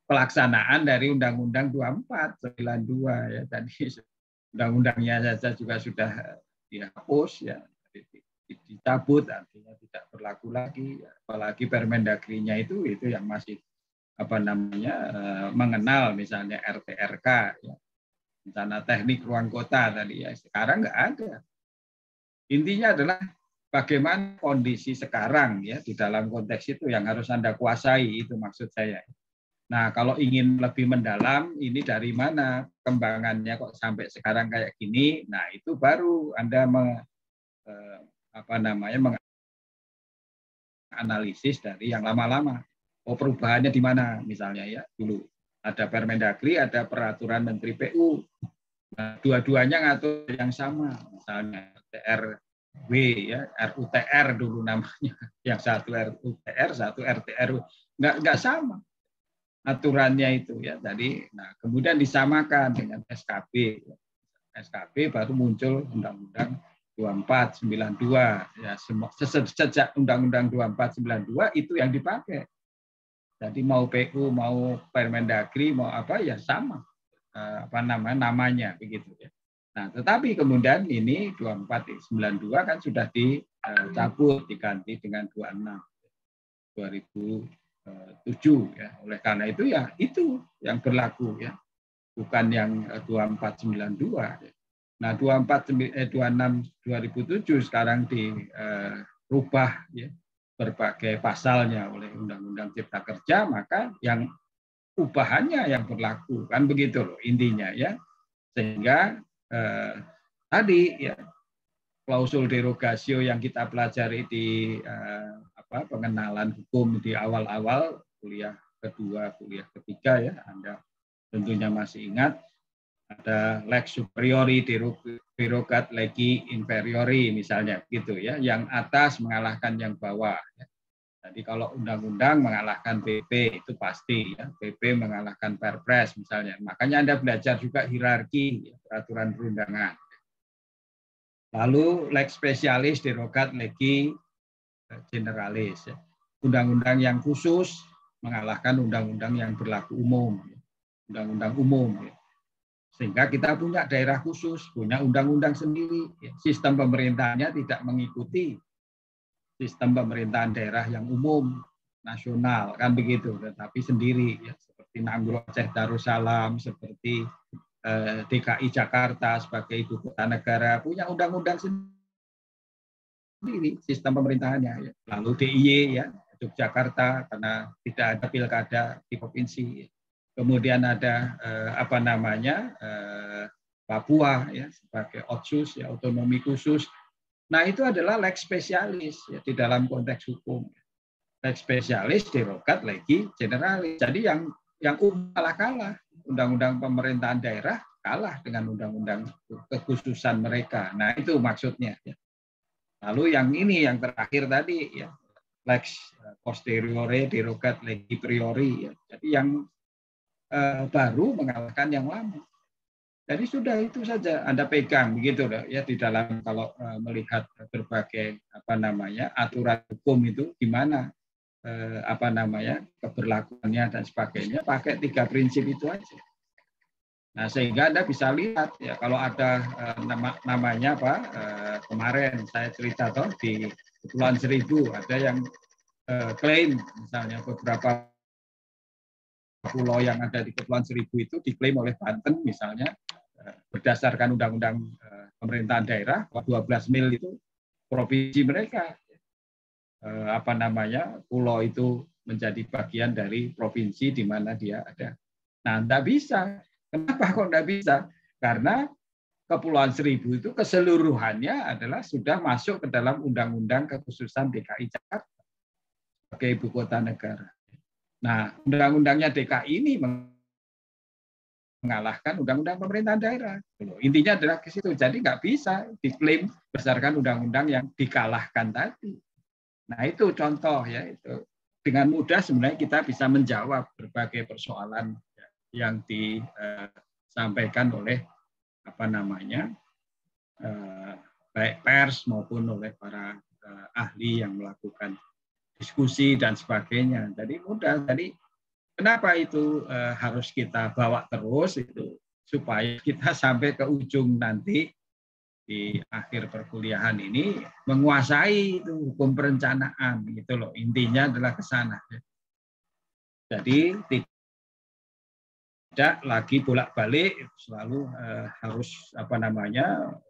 pelaksanaan dari Undang-Undang 24/92 ya. Tadi undang-undangnya saja juga sudah dihapus ya, dicabut, artinya tidak berlaku lagi. Apalagi Permendagri-nya itu yang masih mengenal misalnya RTRK ya, rencana teknik ruang kota tadi ya. Sekarang nggak ada. Intinya adalah bagaimana kondisi sekarang ya, di dalam konteks itu yang harus Anda kuasai, itu maksud saya. Nah, kalau ingin lebih mendalam, ini dari mana kembangannya kok sampai sekarang kayak gini, nah itu baru Anda menganalisis dari yang lama-lama. Oh, perubahannya di mana misalnya ya, dulu ada Permendagri, ada peraturan Menteri PU. Nah, dua-duanya ngatur yang sama, misalnya RW ya, RUTR dulu namanya, yang satu RUTR, satu RTRW, nggak sama aturannya itu ya. Jadi, nah kemudian disamakan dengan SKB. SKB baru muncul Undang-Undang 24/92 ya, sejak Undang-Undang 24/92 itu yang dipakai. Jadi mau PU, mau Permendagri, mau apa ya sama namanya begitu ya. Nah, tetapi kemudian ini 24/92 kan sudah dicabut, diganti dengan 26 2007 ya. Oleh karena itu ya itu yang berlaku ya. Bukan yang 24/92 ya. Nah, 26 2007 sekarang dirubah ya berbagai pasalnya oleh Undang-Undang Cipta Kerja, maka yang ubahannya yang berlaku kan begitu loh intinya ya. Sehingga tadi ya klausul derogasio yang kita pelajari di pengenalan hukum di awal-awal kuliah kedua, kuliah ketiga ya, Anda tentunya masih ingat, ada lex superiori derogat legi inferiori misalnya gitu ya, yang atas mengalahkan yang bawah ya. Jadi kalau undang-undang mengalahkan PP itu pasti ya, PP mengalahkan Perpres misalnya. Makanya Anda belajar juga hierarki ya, peraturan perundangan. Lalu lex spesialis derogat legi generalis ya. Undang-undang yang khusus mengalahkan undang-undang yang berlaku umum. Undang-undang umum ya. Sehingga kita punya daerah khusus, punya undang-undang sendiri. Sistem pemerintahannya tidak mengikuti sistem pemerintahan daerah yang umum, nasional, kan begitu. Tetapi sendiri, ya, seperti Nanggroe Aceh Darussalam, seperti DKI Jakarta sebagai ibu kota negara, punya undang-undang sendiri, sistem pemerintahannya. Ya. Lalu DIY, ya, Yogyakarta, karena tidak ada pilkada di provinsi. Ya. Kemudian ada Papua ya sebagai otsus ya, otonomi khusus. Nah, itu adalah lex spesialis ya, di dalam konteks hukum. Lex spesialis derogat legi generalis. Jadi yang kalah. Undang-undang pemerintahan daerah kalah dengan undang-undang kekhususan mereka. Nah, itu maksudnya ya. Lalu yang ini yang terakhir tadi ya, lex posteriore derogat legi priori ya. Jadi yang baru mengalahkan yang lama. Jadi sudah itu saja Anda pegang begitu loh ya, di dalam kalau melihat berbagai aturan hukum itu gimana keberlakuannya dan sebagainya, pakai 3 prinsip itu aja. Nah, sehingga Anda bisa lihat ya, kalau ada namanya kemarin saya cerita toh di Kepulauan Seribu ada yang klaim misalnya beberapa pulau yang ada di Kepulauan Seribu itu diklaim oleh Banten misalnya berdasarkan undang-undang pemerintahan daerah 12 mil itu provinsi mereka pulau itu menjadi bagian dari provinsi di mana dia ada. Nah, enggak bisa. Kenapa kok enggak bisa? Karena Kepulauan Seribu itu keseluruhannya adalah sudah masuk ke dalam undang-undang kekhususan DKI Jakarta sebagai ibu kota negara. Nah, undang-undangnya DKI ini mengalahkan undang-undang pemerintahan daerah. Intinya adalah ke situ. Jadi nggak bisa diklaim berdasarkan undang-undang yang dikalahkan tadi. Nah itu contoh ya, itu dengan mudah sebenarnya kita bisa menjawab berbagai persoalan yang disampaikan oleh baik pers maupun oleh para ahli yang melakukan diskusi dan sebagainya. Jadi mudah. Jadi kenapa itu harus kita bawa terus itu supaya kita sampai ke ujung nanti di akhir perkuliahan ini menguasai itu hukum perencanaan gitu loh. Intinya adalah ke sana. Jadi tidak lagi bolak-balik selalu harus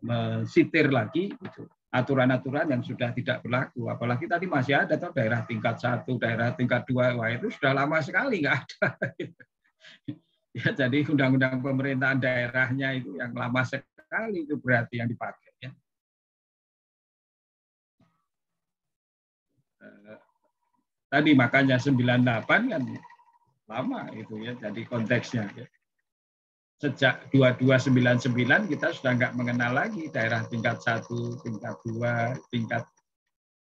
mensitir lagi gitu. Aturan-aturan yang sudah tidak berlaku, apalagi tadi masih ada tuh daerah tingkat 1, daerah tingkat 2, wah itu sudah lama sekali nggak ada. Ya, jadi undang-undang pemerintahan daerahnya itu yang lama sekali itu berarti yang dipakai. Ya. Tadi makanya 98 kan lama itu ya, jadi konteksnya. Ya. Sejak 2299 kita sudah nggak mengenal lagi daerah tingkat 1, tingkat 2, tingkat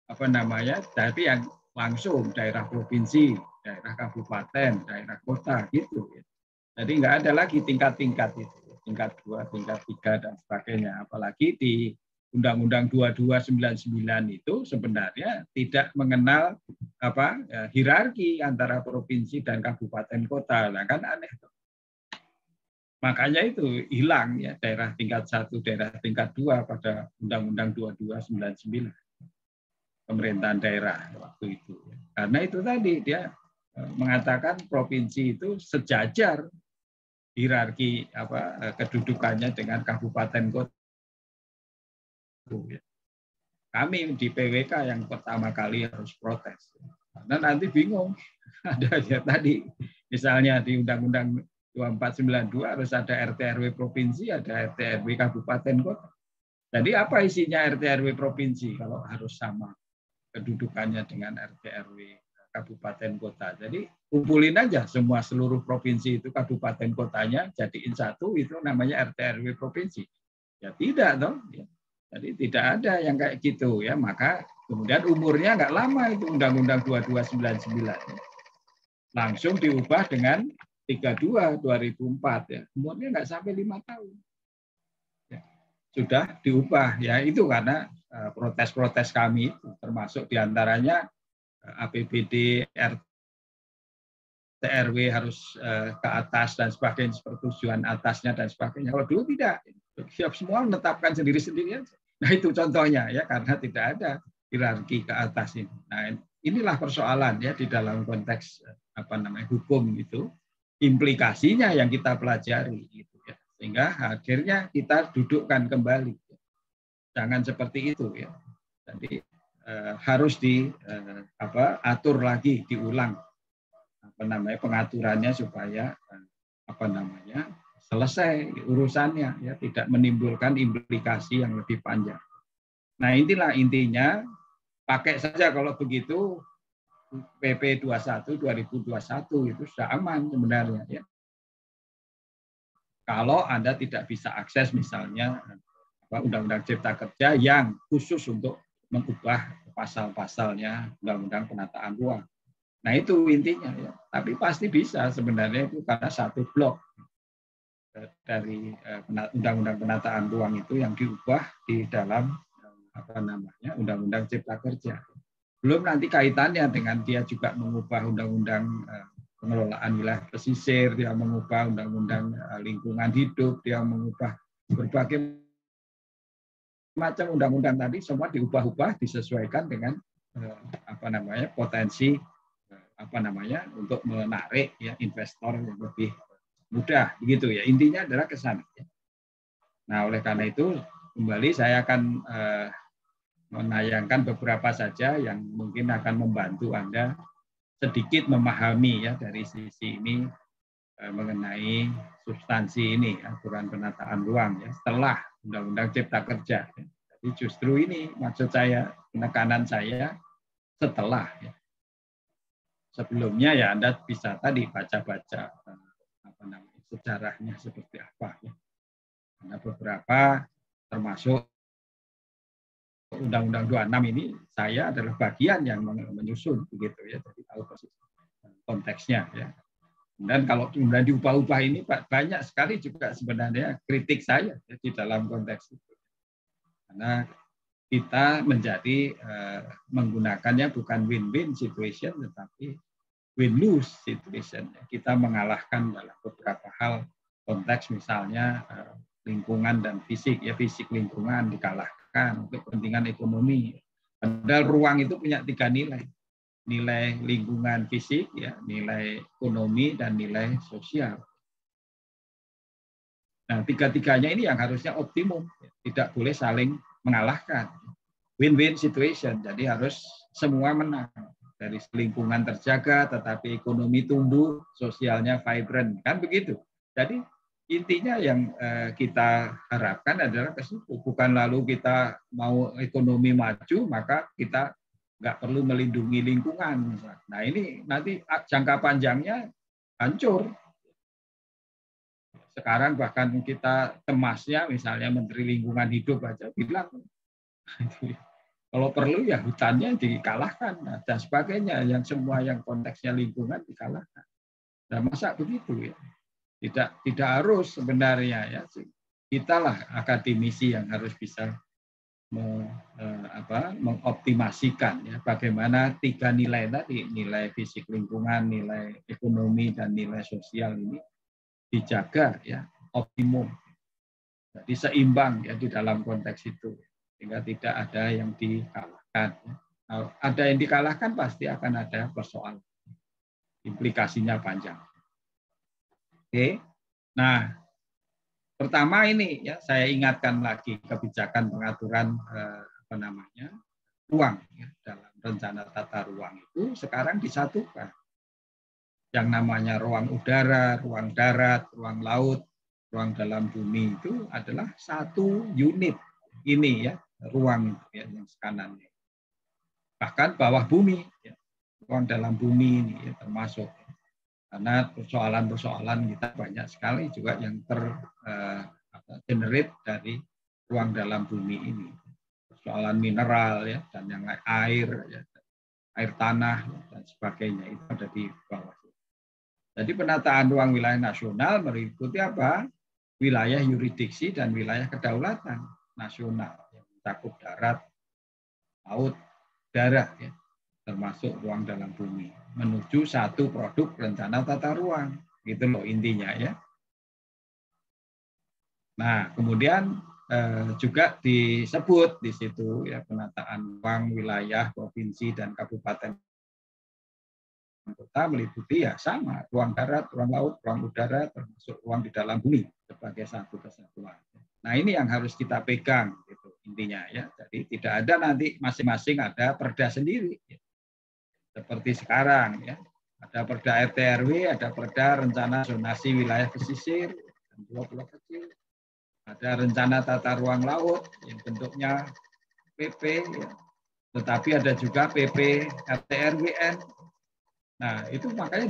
tapi yang langsung daerah provinsi, daerah kabupaten, daerah kota gitu. Jadi nggak ada lagi tingkat-tingkat itu, tingkat 2, tingkat 3 dan sebagainya. Apalagi di Undang-Undang 2299 itu sebenarnya tidak mengenal hierarki antara provinsi dan kabupaten kota. Nah, kan aneh tuh. Makanya itu hilang ya daerah tingkat 1, daerah tingkat 2 pada Undang-Undang 2299 pemerintahan daerah waktu itu. Karena itu tadi dia mengatakan provinsi itu sejajar hierarki kedudukannya dengan kabupaten kota. Kami di PWK yang pertama kali harus protes. Karena nanti bingung. Ada ya tadi misalnya di Undang-Undang 2492 harus ada RT/RW provinsi, ada RT/RW kabupaten kota. Jadi apa isinya RT/RW provinsi kalau harus sama kedudukannya dengan RT/RW kabupaten kota? Jadi kumpulin aja semua seluruh provinsi itu kabupaten kotanya jadiin satu, itu namanya RT/RW provinsi. Ya tidak dong. Ya. Jadi tidak ada yang kayak gitu ya. Maka kemudian umurnya nggak lama itu Undang-Undang 2299. Langsung diubah dengan 32 2004 ya. Umurnya nggak sampai 5 tahun. Ya. Sudah diubah ya, itu karena protes-protes kami itu, termasuk diantaranya APBD RT/RW harus ke atas dan sebagainya, persetujuan atasnya dan sebagainya. Kalau dulu tidak, siap semua menetapkan sendiri-sendiri aja. Nah itu contohnya ya, karena tidak ada hierarki ke atas ini. Nah inilah persoalan ya di dalam konteks hukum itu, implikasinya yang kita pelajari gitu ya, sehingga akhirnya kita dudukkan kembali. Jangan seperti itu ya. Jadi harus atur lagi, diulang pengaturannya supaya selesai urusannya ya, tidak menimbulkan implikasi yang lebih panjang. Nah, inilah intinya, pakai saja kalau begitu PP 21 2021 itu sudah aman sebenarnya ya. Kalau Anda tidak bisa akses misalnya Undang-Undang Cipta Kerja yang khusus untuk mengubah pasal-pasalnya Undang-Undang Penataan Ruang. Nah itu intinya ya. Tapi pasti bisa sebenarnya itu karena satu blok dari Undang-Undang Penataan Ruang itu yang diubah di dalam Undang-Undang Cipta Kerja. Belum nanti kaitannya dengan dia juga mengubah Undang-Undang Pengelolaan Wilayah Pesisir, dia mengubah Undang-Undang Lingkungan Hidup, dia mengubah berbagai macam undang-undang tadi, semua diubah-ubah disesuaikan dengan potensi untuk menarik ya investor yang lebih mudah begitu ya. Intinya adalah ke sana. Nah, oleh karena itu kembali saya akan menayangkan beberapa saja yang mungkin akan membantu Anda sedikit memahami ya dari sisi ini mengenai substansi ini, aturan penataan ruang ya setelah Undang-Undang Cipta Kerja. Jadi justru ini maksud saya, penekanan saya setelah ya. Sebelumnya ya Anda bisa tadi baca-baca sejarahnya seperti apa. Ya. Karena beberapa termasuk Undang-Undang 26 ini saya adalah bagian yang menyusun begitu ya, jadi tahu persis konteksnya ya. Dan kalau kemudian diubah-ubah ini banyak sekali juga sebenarnya kritik saya ya, di dalam konteks itu. Karena kita menjadi menggunakannya bukan win-win situation tetapi win-lose situation. Kita mengalahkan dalam beberapa hal konteks misalnya lingkungan dan fisik ya, fisik lingkungan dikalahkan untuk kepentingan ekonomi. Padahal ruang itu punya 3 nilai. Nilai lingkungan fisik ya, nilai ekonomi dan nilai sosial. Nah, 3-tiganya ini yang harusnya optimum, tidak boleh saling mengalahkan. Win-win situation, jadi harus semua menang. Dari lingkungan terjaga, tetapi ekonomi tumbuh, sosialnya vibrant, kan begitu. Jadi intinya yang kita harapkan adalah ke situ, bukan lalu kita mau ekonomi maju, maka kita nggak perlu melindungi lingkungan. Nah ini nanti jangka panjangnya hancur. Sekarang bahkan kita cemasnya, misalnya Menteri Lingkungan Hidup aja bilang, kalau perlu ya hutannya dikalahkan dan sebagainya, yang semua yang konteksnya lingkungan dikalahkan. Nah masa begitu ya? Tidak harus sebenarnya ya. Kitalah akademisi yang harus bisa mengoptimasikan ya bagaimana 3 nilai tadi, nilai fisik lingkungan, nilai ekonomi dan nilai sosial ini dijaga ya optimum. Jadi seimbang ya di dalam konteks itu sehingga tidak ada yang dikalahkan. Nah, ada yang dikalahkan pasti akan ada persoalan. Implikasinya panjang. Oke. Nah, pertama ini ya saya ingatkan lagi kebijakan pengaturan ruang ya, dalam rencana tata ruang itu sekarang disatukan. Yang namanya ruang udara, ruang darat, ruang laut, ruang dalam bumi itu adalah satu unit ini ya, ruang ya, yang kanan. Bahkan bawah bumi ya, ruang dalam bumi ini ya, termasuk karena persoalan-persoalan kita banyak sekali juga yang generate dari ruang dalam bumi ini. Persoalan mineral ya dan yang air ya, air tanah ya, dan sebagainya itu ada di bawah. Jadi penataan ruang wilayah nasional meliputi apa? Wilayah yurisdiksi dan wilayah kedaulatan nasional yang mencakup darat, laut, darat ya, termasuk ruang dalam bumi, menuju satu produk rencana tata ruang. Gitu loh intinya ya. Nah, kemudian juga disebut di situ ya penataan ruang wilayah provinsi dan kabupaten kota meliputi ya sama, ruang darat, ruang laut, ruang udara, termasuk ruang di dalam bumi sebagai satu kesatuan. Nah, ini yang harus kita pegang gitu intinya ya. Jadi tidak ada nanti masing-masing ada perda sendiri. Ya. Seperti sekarang ya, ada perda RT RW, ada perda rencana zonasi wilayah pesisir dan pulau-pulau kecil, ada rencana tata ruang laut yang bentuknya PP, ya. Tetapi ada juga PP RT RWN. Nah itu makanya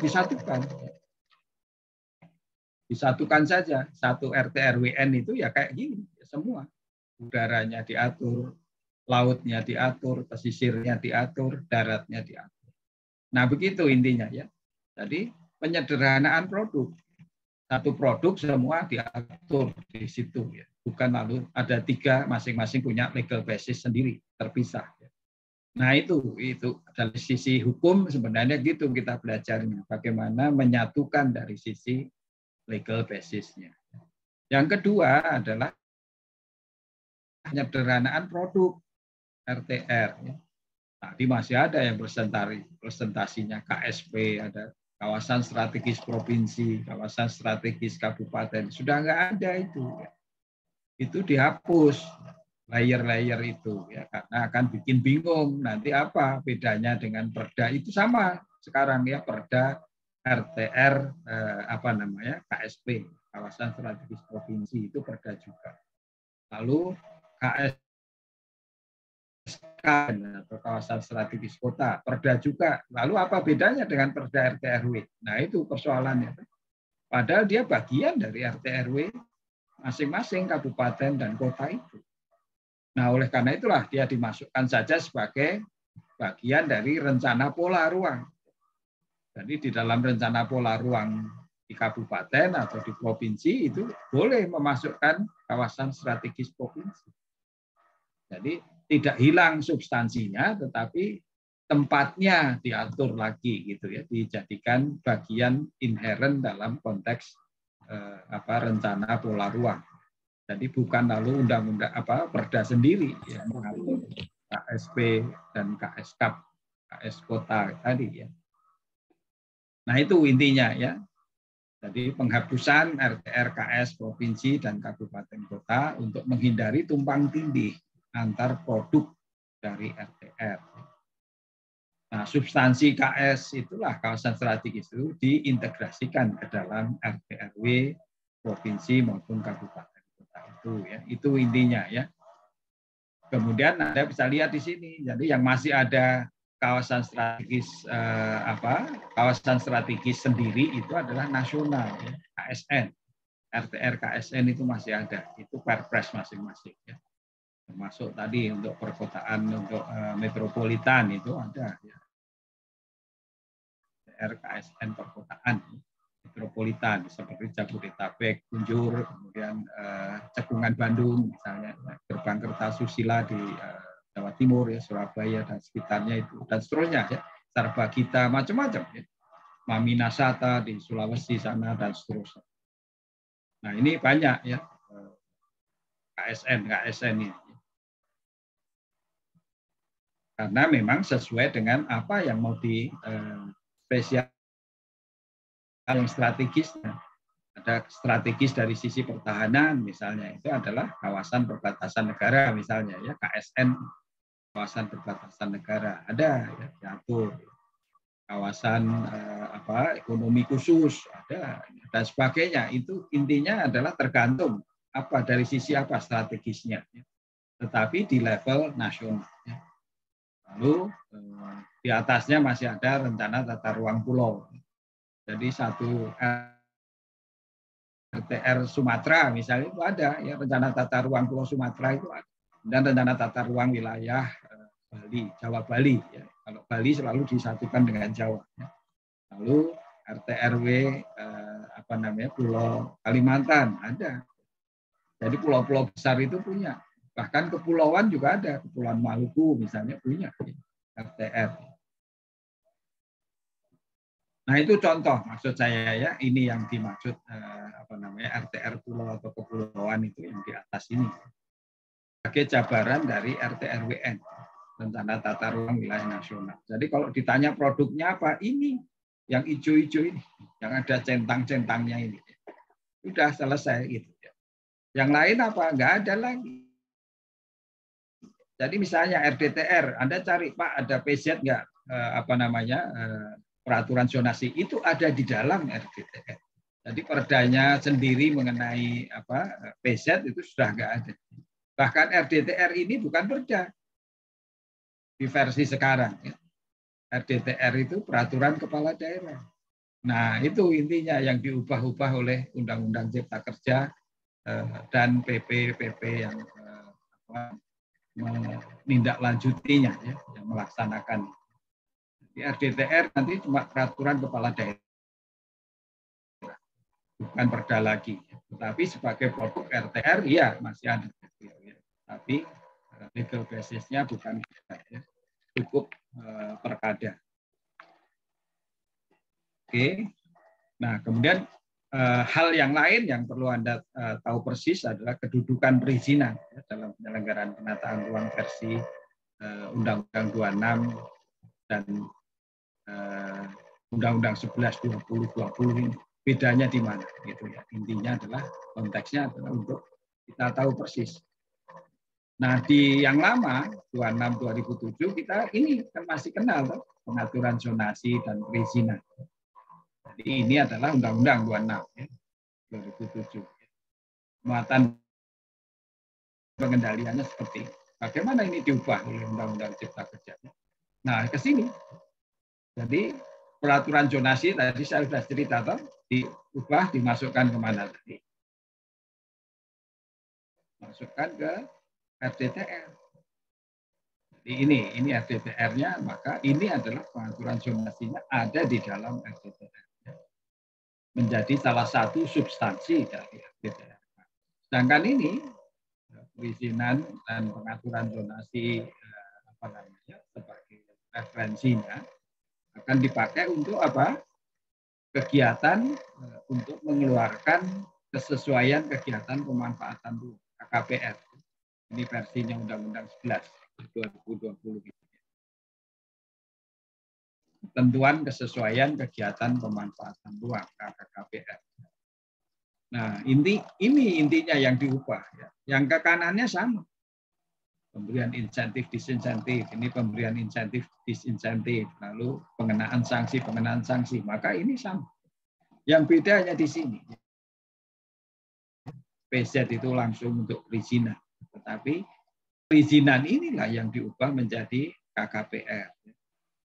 disatukan saja, satu RT RWN itu ya kayak gini semua, udaranya diatur, lautnya diatur, pesisirnya diatur, daratnya diatur. Nah, begitu intinya ya. Jadi penyederhanaan produk. Satu produk semua diatur di situ ya. Bukan lalu ada 3 masing-masing punya legal basis sendiri, terpisah. Ya. Nah, itu dari sisi hukum sebenarnya gitu kita belajarnya. Bagaimana menyatukan dari sisi legal basisnya. Yang kedua adalah penyederhanaan produk RTR. Ya. Tadi masih ada yang presentasinya KSP, ada kawasan strategis provinsi, kawasan strategis kabupaten. Sudah nggak ada itu. Itu dihapus layer-layer itu ya karena akan bikin bingung nanti apa bedanya dengan perda itu sama sekarang ya perda RTR KSP kawasan strategis provinsi itu perda juga. Lalu KSK atau kawasan strategis kota, perda juga. Lalu apa bedanya dengan perda RT RW? Nah itu persoalannya. Padahal dia bagian dari RT RW masing-masing kabupaten dan kota itu. Nah, oleh karena itulah dia dimasukkan saja sebagai bagian dari rencana pola ruang. Jadi di dalam rencana pola ruang di kabupaten atau di provinsi itu boleh memasukkan kawasan strategis provinsi. Jadi tidak hilang substansinya, tetapi tempatnya diatur lagi gitu ya, dijadikan bagian inheren dalam konteks rencana pola ruang. Jadi bukan lalu undang-undang perda sendiri yang mengatur KSP dan KS kota tadi ya. Nah itu intinya ya. Jadi penghapusan RTR KS provinsi dan kabupaten kota untuk menghindari tumpang tindih antar produk dari RTR. Nah, substansi KS itulah kawasan strategis itu diintegrasikan ke dalam RT RW provinsi maupun kabupaten kota itu ya. Itu intinya ya. Kemudian Anda bisa lihat di sini. Jadi yang masih ada kawasan strategis kawasan strategis sendiri itu adalah nasional ya, KSN. RTR KSN itu masih ada. Itu Perpres masing-masing ya. Termasuk tadi untuk perkotaan, untuk metropolitan itu ada ya. RKSN perkotaan metropolitan seperti Jabodetabek, Kunjur, kemudian Cekungan Bandung misalnya, Gerbang Kertasusila di Jawa Timur ya, Surabaya dan sekitarnya itu dan seterusnya ya, Sarbagita macam-macam ya. Maminasata di Sulawesi sana dan seterusnya. Nah, ini banyak ya KSN ini. Karena memang sesuai dengan apa yang mau di spesial yang strategisnya. Ada strategis dari sisi pertahanan misalnya itu adalah kawasan perbatasan negara misalnya ya, KSN kawasan perbatasan negara ada ya, diatur. Kawasan ekonomi khusus ada dan sebagainya. Itu intinya adalah tergantung apa dari sisi apa strategisnya ya. Tetapi di level nasional ya. Lalu di atasnya masih ada rencana tata ruang pulau. Jadi satu RTR Sumatera misalnya itu ada ya, rencana tata ruang pulau Sumatera itu ada. Dan rencana tata ruang wilayah Bali, Jawa Bali ya. Kalau Bali selalu disatukan dengan Jawa ya. Lalu RT RW Pulau Kalimantan ada. Jadi pulau-pulau besar itu punya. Bahkan kepulauan juga ada, Kepulauan Maluku misalnya punya RTR. Nah itu contoh maksud saya ya, ini yang dimaksud RTR pulau atau kepulauan itu yang di atas ini. Sebagai jabaran dari RT RWN, rencana tata ruang wilayah nasional. Jadi kalau ditanya produknya apa, ini yang hijau-hijau ini, yang ada centang-centangnya ini. Sudah selesai gitu. Yang lain apa? Enggak ada lagi. Jadi misalnya RDTR, Anda cari Pak ada PZ nggak peraturan zonasi itu ada di dalam RDTR. Jadi perdanya sendiri mengenai PZ itu sudah nggak ada. Bahkan RDTR ini bukan perda di versi sekarang. Ya. RDTR itu peraturan kepala daerah. Nah itu intinya yang diubah-ubah oleh Undang-Undang Cipta Kerja dan PP yang menindaklanjutinya ya, yang melaksanakan. Di RDTR nanti cuma peraturan kepala daerah, bukan perda lagi. Tetapi sebagai produk RTR ya masih ada, tapi legal basisnya bukan ya, cukup perkada. Oke, nah kemudian hal yang lain yang perlu Anda tahu persis adalah kedudukan perizinan ya, dalam penyelenggaraan penataan ruang versi Undang-Undang 26 dan Undang-Undang 11 2020 ini. Bedanya di mana gitu ya. Intinya adalah konteksnya adalah untuk kita tahu persis. Nah, di yang lama 26 2007 kita ini kan masih kenal tuh, pengaturan zonasi dan perizinan. Jadi ini adalah Undang-Undang 26 ya, 2007. Muatan pengendaliannya seperti ini. Bagaimana ini diubah oleh Undang-Undang Cipta Kerja? Nah, ke sini. Jadi peraturan zonasi tadi saya sudah cerita toh, diubah dimasukkan kemana tadi? Masukkan ke RDTR. Jadi ini RDTR-nya, maka ini adalah pengaturan zonasinya ada di dalam RDTR. Menjadi salah satu substansi dari RDTR. Sedangkan ini perizinan dan pengaturan zonasi sebagai referensinya akan dipakai untuk apa? Kegiatan untuk mengeluarkan kesesuaian kegiatan pemanfaatan ruang KKPR. Ini versinya Undang-Undang 11 2020. Ketentuan kesesuaian kegiatan pemanfaatan ruang KKPR. Nah, ini intinya yang diubah. Ya. Yang ke kanannya sama. Pemberian insentif, disinsentif. Ini pemberian insentif, disinsentif. Lalu pengenaan sanksi. Maka ini sama. Yang beda hanya di sini. PZ itu langsung untuk perizinan. Tetapi perizinan inilah yang diubah menjadi KKPR.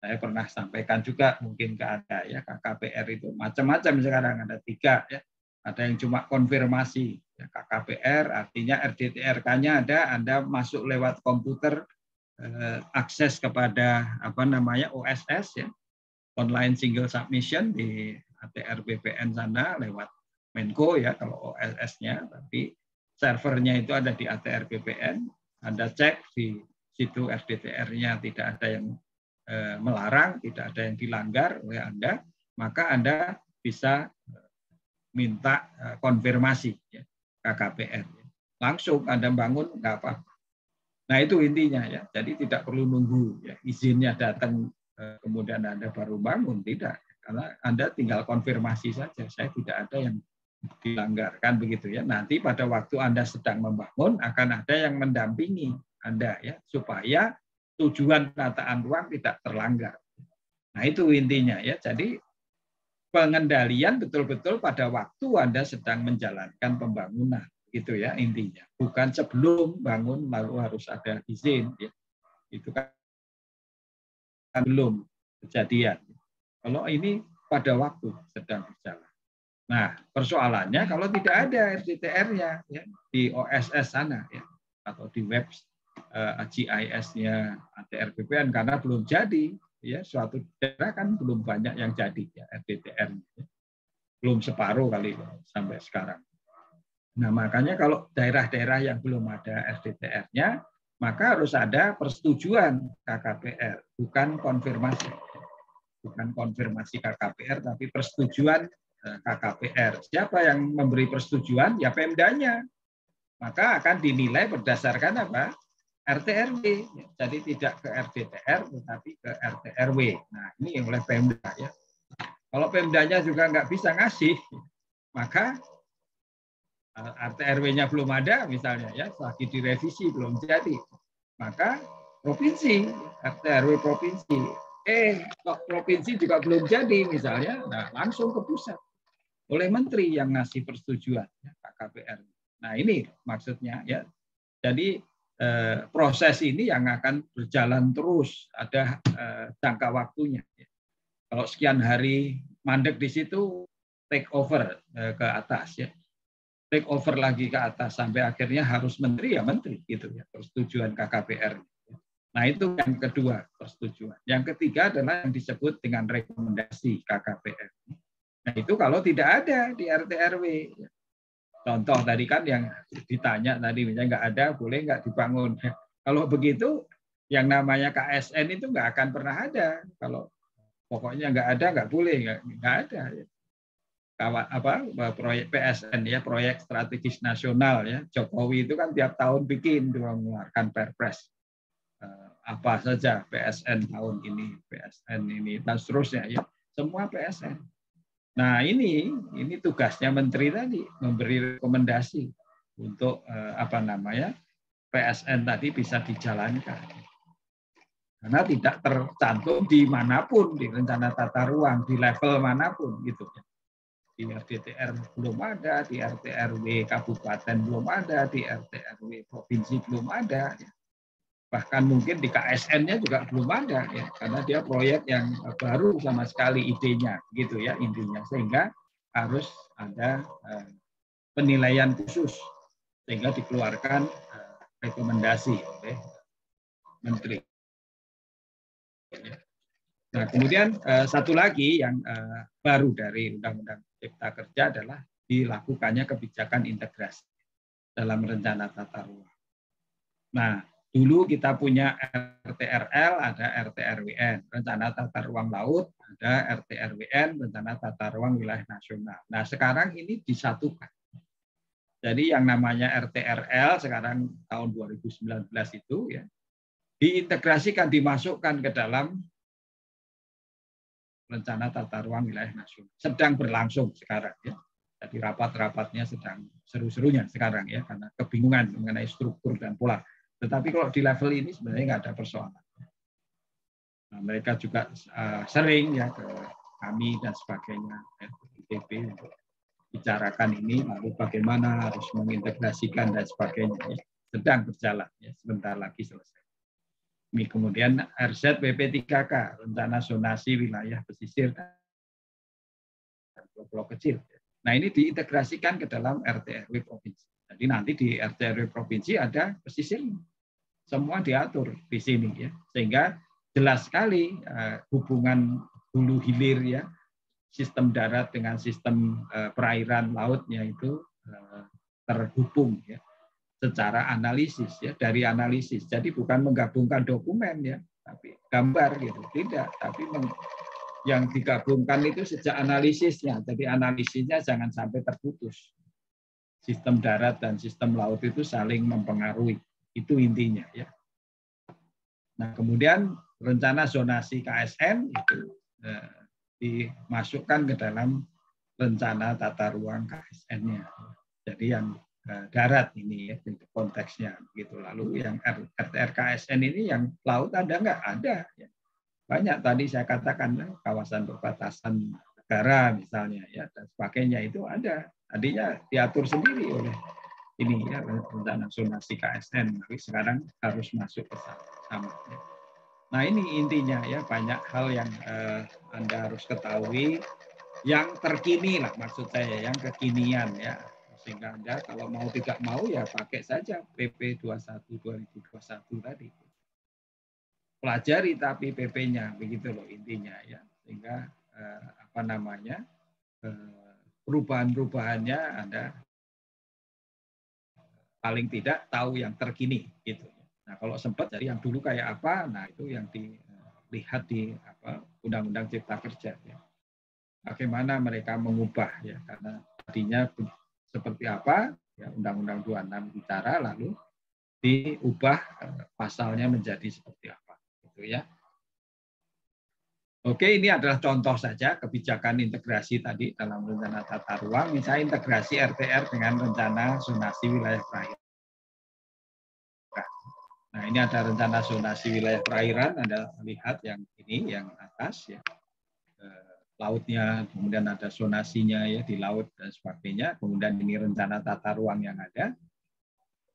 Saya pernah sampaikan juga mungkin ke Anda ya, KKPR itu macam-macam sekarang, ada 3 ya. Ada yang cuma konfirmasi ya, KKPR artinya RDTRK-nya ada, Anda masuk lewat komputer akses kepada OSS ya, online single submission di ATR BPN sana lewat Menko ya kalau OSS-nya, tapi servernya itu ada di ATR BPN. Anda cek di situ RDTR-nya tidak ada yang melarang, tidak ada yang dilanggar oleh Anda, maka Anda bisa minta konfirmasi ya, KKPR. Langsung Anda bangun, nggak apa-apa. Nah itu intinya ya, jadi tidak perlu nunggu ya, izinnya datang kemudian Anda baru bangun, tidak. Karena Anda tinggal konfirmasi saja, saya tidak ada yang dilanggarkan begitu ya. Nanti pada waktu Anda sedang membangun akan ada yang mendampingi Anda ya, supaya tujuan penataan ruang tidak terlanggar. Nah itu intinya ya. Jadi pengendalian betul-betul pada waktu Anda sedang menjalankan pembangunan, gitu ya intinya. Bukan sebelum bangun lalu harus ada izin, ya. Itu kan belum kejadian. Kalau ini pada waktu sedang berjalan. Nah persoalannya kalau tidak ada RDTR-nya ya, di OSS sana ya, atau di web GIS-nya ATR BPN karena belum jadi. Ya, suatu daerah kan belum banyak yang jadi ya, RDTR belum separuh kali sampai sekarang. Nah makanya kalau daerah-daerah yang belum ada RDTR-nya maka harus ada persetujuan KKPR, bukan konfirmasi KKPR tapi persetujuan KKPR. Siapa yang memberi persetujuan? Ya Pemdanya. Maka akan dinilai berdasarkan apa? RT/RW, jadi tidak ke RDTR tetapi ke RT/RW. Nah ini oleh Pemda ya. Kalau Pemdanya juga nggak bisa ngasih, maka RT/RW-nya belum ada misalnya ya, lagi direvisi belum jadi, maka provinsi RT/RW provinsi, kok provinsi juga belum jadi misalnya, nah langsung ke pusat oleh menteri yang ngasih persetujuan ya, KKPR. Nah ini maksudnya ya. Jadi proses ini yang akan berjalan terus, ada jangka waktunya. Kalau sekian hari mandek di situ, take over ke atas ya, take over lagi ke atas sampai akhirnya harus menteri ya menteri gitu ya, persetujuan KKPR. Nah itu yang kedua persetujuan. Yang ketiga adalah yang disebut dengan rekomendasi KKPR. Nah itu kalau tidak ada di RT/RW. Contoh tadi kan yang ditanya tadi misalnya nggak ada, boleh nggak dibangun. Kalau begitu yang namanya KSN itu nggak akan pernah ada. Kalau pokoknya nggak ada, nggak boleh, nggak ada. Proyek PSN ya, proyek strategis nasional ya. Jokowi itu kan tiap tahun bikin, mengeluarkan perpres apa saja PSN tahun ini, PSN ini dan seterusnya ya. Semua PSN. Nah ini tugasnya menteri tadi memberi rekomendasi untuk PSN tadi bisa dijalankan karena tidak tercantum di manapun di rencana tata ruang di level manapun gitu ya. Di RDTR belum ada, di RT/RW kabupaten belum ada, di RT/RW provinsi belum ada. Bahkan mungkin di KSN-nya juga belum ada ya, karena dia proyek yang baru sama sekali idenya gitu ya intinya, sehingga harus ada penilaian khusus sehingga dikeluarkan rekomendasi oleh menteri. Nah, kemudian satu lagi yang baru dari Undang-Undang Cipta Kerja adalah dilakukannya kebijakan integrasi dalam rencana tata ruang. Nah, dulu kita punya RTRL, ada RTRWN, rencana tata ruang laut, ada RTRWN, rencana tata ruang wilayah nasional. Nah, sekarang ini disatukan. Jadi yang namanya RTRL sekarang tahun 2019 itu ya diintegrasikan, dimasukkan ke dalam rencana tata ruang wilayah nasional. Sedang berlangsung sekarang ya. Jadi rapat-rapatnya sedang seru-serunya sekarang ya, karena kebingungan mengenai struktur dan pola. Tetapi kalau di level ini sebenarnya nggak ada persoalan. Nah, mereka juga sering ya ke kami dan sebagainya, ITB untuk bicarakan ini, lalu bagaimana harus mengintegrasikan dan sebagainya. Ya. Sedang berjalan, ya, sebentar lagi selesai. Ini kemudian RZBP3K, rencana zonasi wilayah pesisir dan pulau kecil. Nah ini diintegrasikan ke dalam RT/RW provinsi. Jadi nanti di RT/RW provinsi ada pesisirnya, semua diatur di sini ya, sehingga jelas sekali hubungan hulu hilir ya, sistem darat dengan sistem perairan lautnya itu terhubung ya, secara analisis ya, dari analisis. Jadi bukan menggabungkan dokumen ya, tapi gambar gitu, tidak. Tapi yang digabungkan itu sejak analisisnya. Jadi analisisnya jangan sampai terputus. Sistem darat dan sistem laut itu saling mempengaruhi. Itu intinya ya. Nah, kemudian rencana zonasi KSN itu dimasukkan ke dalam rencana tata ruang KSN-nya. Jadi yang darat ini ya konteksnya gitu. Lalu yang RTRKSN ini yang laut ada nggak? Ada ya. Banyak tadi saya katakan kawasan perbatasan negara misalnya ya dan sebagainya itu ada. Tadinya diatur sendiri oleh ini ya rencana zonasi KSN, tapi sekarang harus masuk ke sama. Ya. Nah ini intinya ya, banyak hal yang Anda harus ketahui yang terkini lah maksud saya, yang kekinian ya, sehingga Anda kalau mau tidak mau ya pakai saja PP 21 2021 tadi. Pelajari tapi PP-nya begitu loh intinya ya, sehingga perubahan-perubahannya Anda paling tidak tahu yang terkini gitu. Nah kalau sempat dari yang dulu kayak apa, nah itu yang dilihat di Undang-Undang Cipta Kerja ya. Bagaimana mereka mengubah ya, karena tadinya seperti apa ya, Undang-Undang 26 bicara lalu diubah pasalnya menjadi seperti apa. Ya. Oke, ini adalah contoh saja kebijakan integrasi tadi dalam rencana tata ruang, misalnya integrasi RTR dengan rencana zonasi wilayah perairan. Nah, ini ada rencana zonasi wilayah perairan, Anda lihat yang ini, yang atas ya. Lautnya, kemudian ada zonasinya ya di laut dan sebagainya, kemudian ini rencana tata ruang yang ada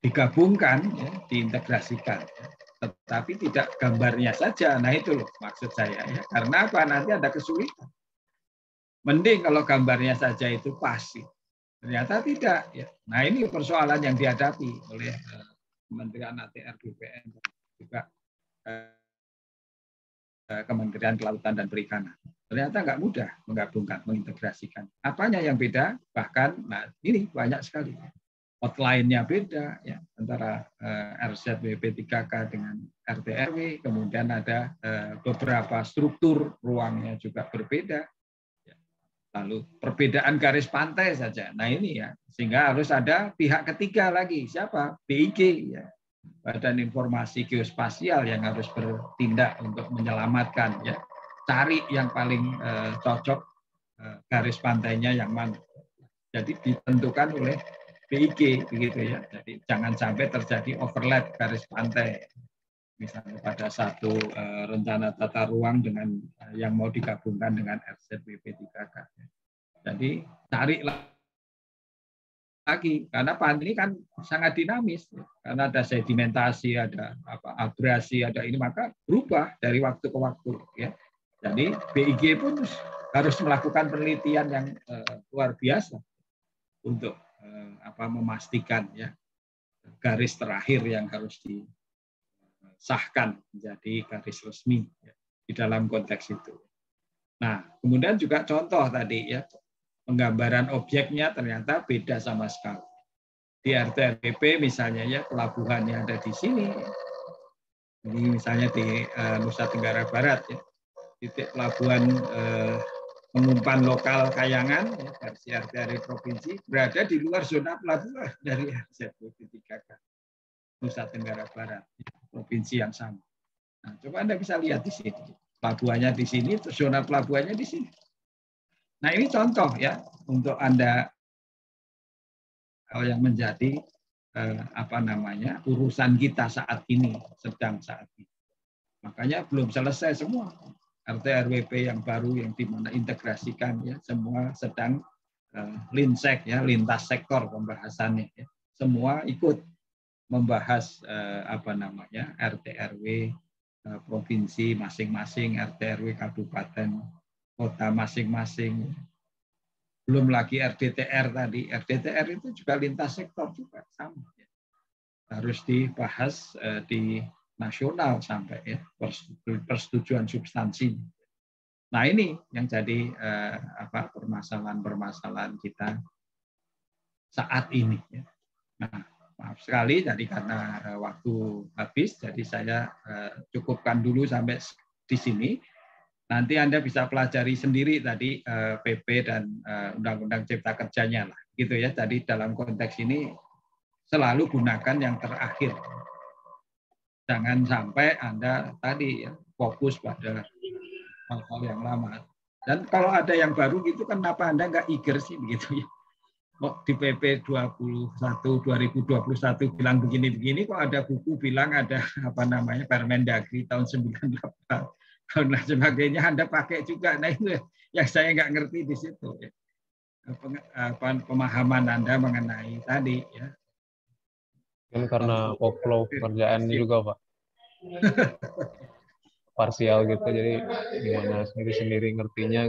digabungkan ya, diintegrasikan. Ya. Tetapi tidak gambarnya saja. Nah itu loh maksud saya ya. Karena apa? Nanti ada kesulitan. Mending kalau gambarnya saja itu pasti. Ternyata tidak. Ya. Nah ini persoalan yang dihadapi oleh Kementerian ATR BPN juga Kementerian Kelautan dan Perikanan. Ternyata nggak mudah menggabungkan, mengintegrasikan. Apanya yang beda? Bahkan nah ini banyak sekali. Outline-nya beda ya, antara RZBP3K dengan RTRW, kemudian ada beberapa struktur ruangnya juga berbeda. Ya. Lalu perbedaan garis pantai saja. Nah ini ya, sehingga harus ada pihak ketiga lagi. Siapa? BIG ya. Badan Informasi Geospasial yang harus bertindak untuk menyelamatkan ya. Cari yang paling cocok garis pantainya yang mana. Jadi ditentukan oleh BIG begitu ya. Jadi jangan sampai terjadi overlap garis pantai. Misalnya pada satu rencana tata ruang dengan yang mau digabungkan dengan RZBP3K. Jadi carilah lagi karena pantai ini kan sangat dinamis karena ada sedimentasi, ada abrasi, ada ini, maka berubah dari waktu ke waktu ya. Jadi BIG pun harus melakukan penelitian yang luar biasa untuk memastikan ya garis terakhir yang harus disahkan menjadi garis resmi ya, di dalam konteks itu. Nah, kemudian juga contoh tadi ya, penggambaran objeknya ternyata beda sama sekali. Di RT/RW misalnya ya, pelabuhannya ada di sini. Ini misalnya di Nusa Tenggara Barat ya. Titik pelabuhan pengumpan lokal Kayangan ya, versi RT/RW provinsi berada di luar zona pelabuhan dari RZ23K Nusa Tenggara Barat, provinsi yang sama. Nah, coba Anda bisa lihat di sini. Pelabuhannya di sini, zona pelabuhannya di sini. Nah, ini contoh ya untuk Anda yang menjadi urusan kita saat ini, sedang saat ini. Makanya belum selesai semua. RT/RWP yang baru yang dimana integrasikan ya, semua sedang linsek ya, lintas sektor pembahasannya ya. Semua ikut membahas RT/RW provinsi masing-masing, RT/RW kabupaten kota masing-masing. Belum lagi RDTR tadi. RDTR itu juga lintas sektor juga sama. Harus dibahas di nasional sampai ya persetujuan substansi. Nah ini yang jadi permasalahan-permasalahan kita saat ini. Ya. Nah maaf sekali, jadi karena waktu habis, jadi saya cukupkan dulu sampai di sini. Nanti Anda bisa pelajari sendiri tadi PP dan Undang-Undang Cipta Kerjanya lah, gitu ya. Jadi dalam konteks ini selalu gunakan yang terakhir. Jangan sampai Anda tadi ya, fokus pada hal-hal yang lama. Dan kalau ada yang baru gitu, kenapa Anda nggak eager sih begitu ya? Kok di PP 2021 bilang begini-begini, kok ada buku bilang ada Permendagri tahun 98 dan lain sebagainya Anda pakai juga. Nah itu yang saya nggak ngerti di situ ya. Pemahaman Anda mengenai tadi ya. Mungkin karena workflow pekerjaan juga Pak. Parsial gitu, jadi gimana sendiri-sendiri ngertinya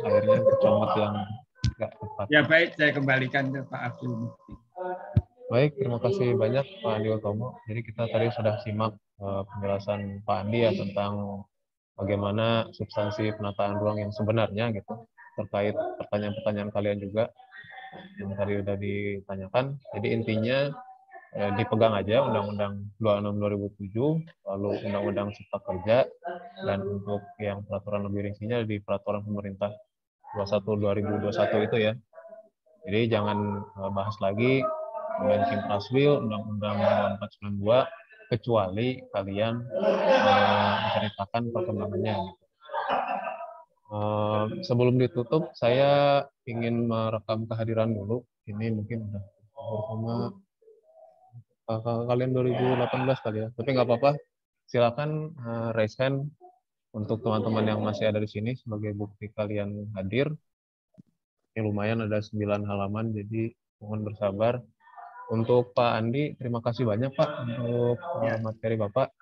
akhirnya kecomot yang nggak tepat. Ya baik, saya kembalikan ke Pak Abdul Mukti. Baik, terima kasih banyak Pak Andi Utomo. Jadi kita tadi sudah simak penjelasan Pak Andi ya tentang bagaimana substansi penataan ruang yang sebenarnya gitu, terkait pertanyaan-pertanyaan kalian juga yang tadi sudah ditanyakan. Jadi intinya dipegang aja Undang-Undang 26 2007, lalu Undang-Undang Cipta Kerja, dan untuk yang peraturan lebih rincinya di Peraturan Pemerintah 21/2021 itu ya. Jadi jangan bahas lagi Kemenkim Praswil, Undang-Undang 492, kecuali kalian menceritakan perkembangannya. Sebelum ditutup, saya ingin merekam kehadiran dulu. Ini mungkin udah bersama kalian 2018 kali ya, tapi nggak apa-apa. Silakan raise hand untuk teman-teman yang masih ada di sini sebagai bukti kalian hadir. Ini lumayan ada 9 halaman, jadi mohon bersabar. Untuk Pak Andi, terima kasih banyak Pak untuk materi Bapak.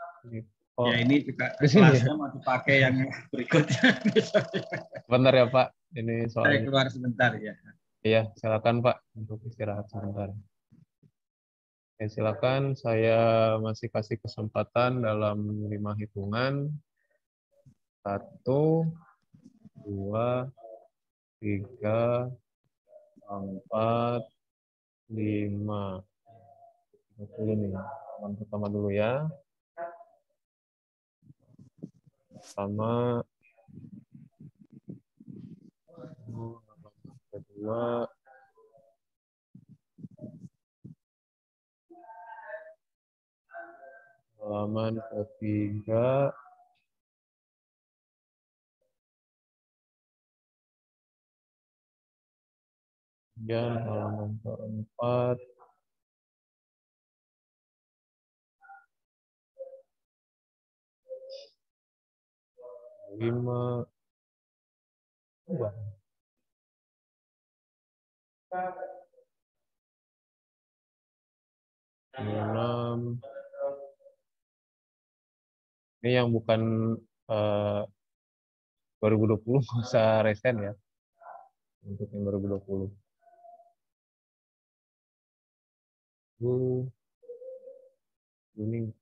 Ya ini juga ya? kelasnya mau dipakai yang berikutnya. Bentar ya Pak, ini soalnya. Saya keluar sebentar ya. Iya, silakan Pak untuk istirahat sebentar. Ya, silakan, saya masih kasih kesempatan dalam 5 hitungan. 1, 2, 3, 4, 5. 20 nih. Pertama dulu ya. Pertama. Kedua. Halaman ketiga. Kemudian halaman keempat. Lima. 26. Ini yang bukan 2020 masa resen ya. Untuk yang 2020. Juni.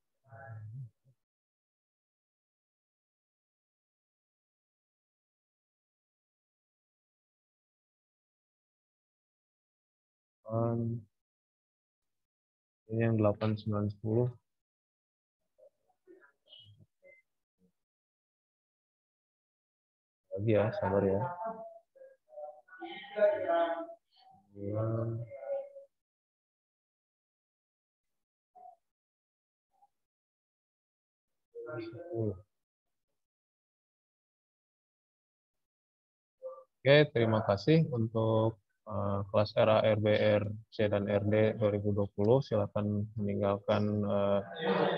Ini yang 8, 9, 10. Lagi ya, sabar ya. 9. Oke, terima kasih untuk kelas RA, RBR, C, dan RD 2020. Silakan meninggalkan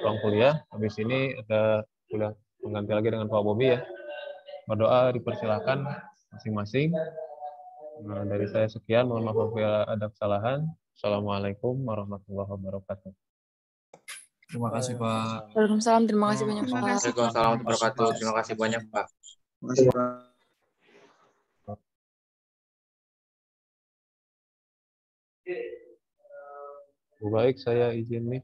ruang kuliah. Habis ini ada kuliah pengganti lagi dengan Pak Bobi ya. Berdoa dipersilakan masing-masing. Dari saya sekian, mohon maaf apabila ada kesalahan. Assalamualaikum warahmatullahi wabarakatuh. Terima kasih Pak. Waalaikumsalam, terima kasih banyak Pak. Waalaikumsalam warahmatullahi wabarakatuh. Terima kasih banyak Pak. Terima kasih, Pak. Baik, saya izin nih.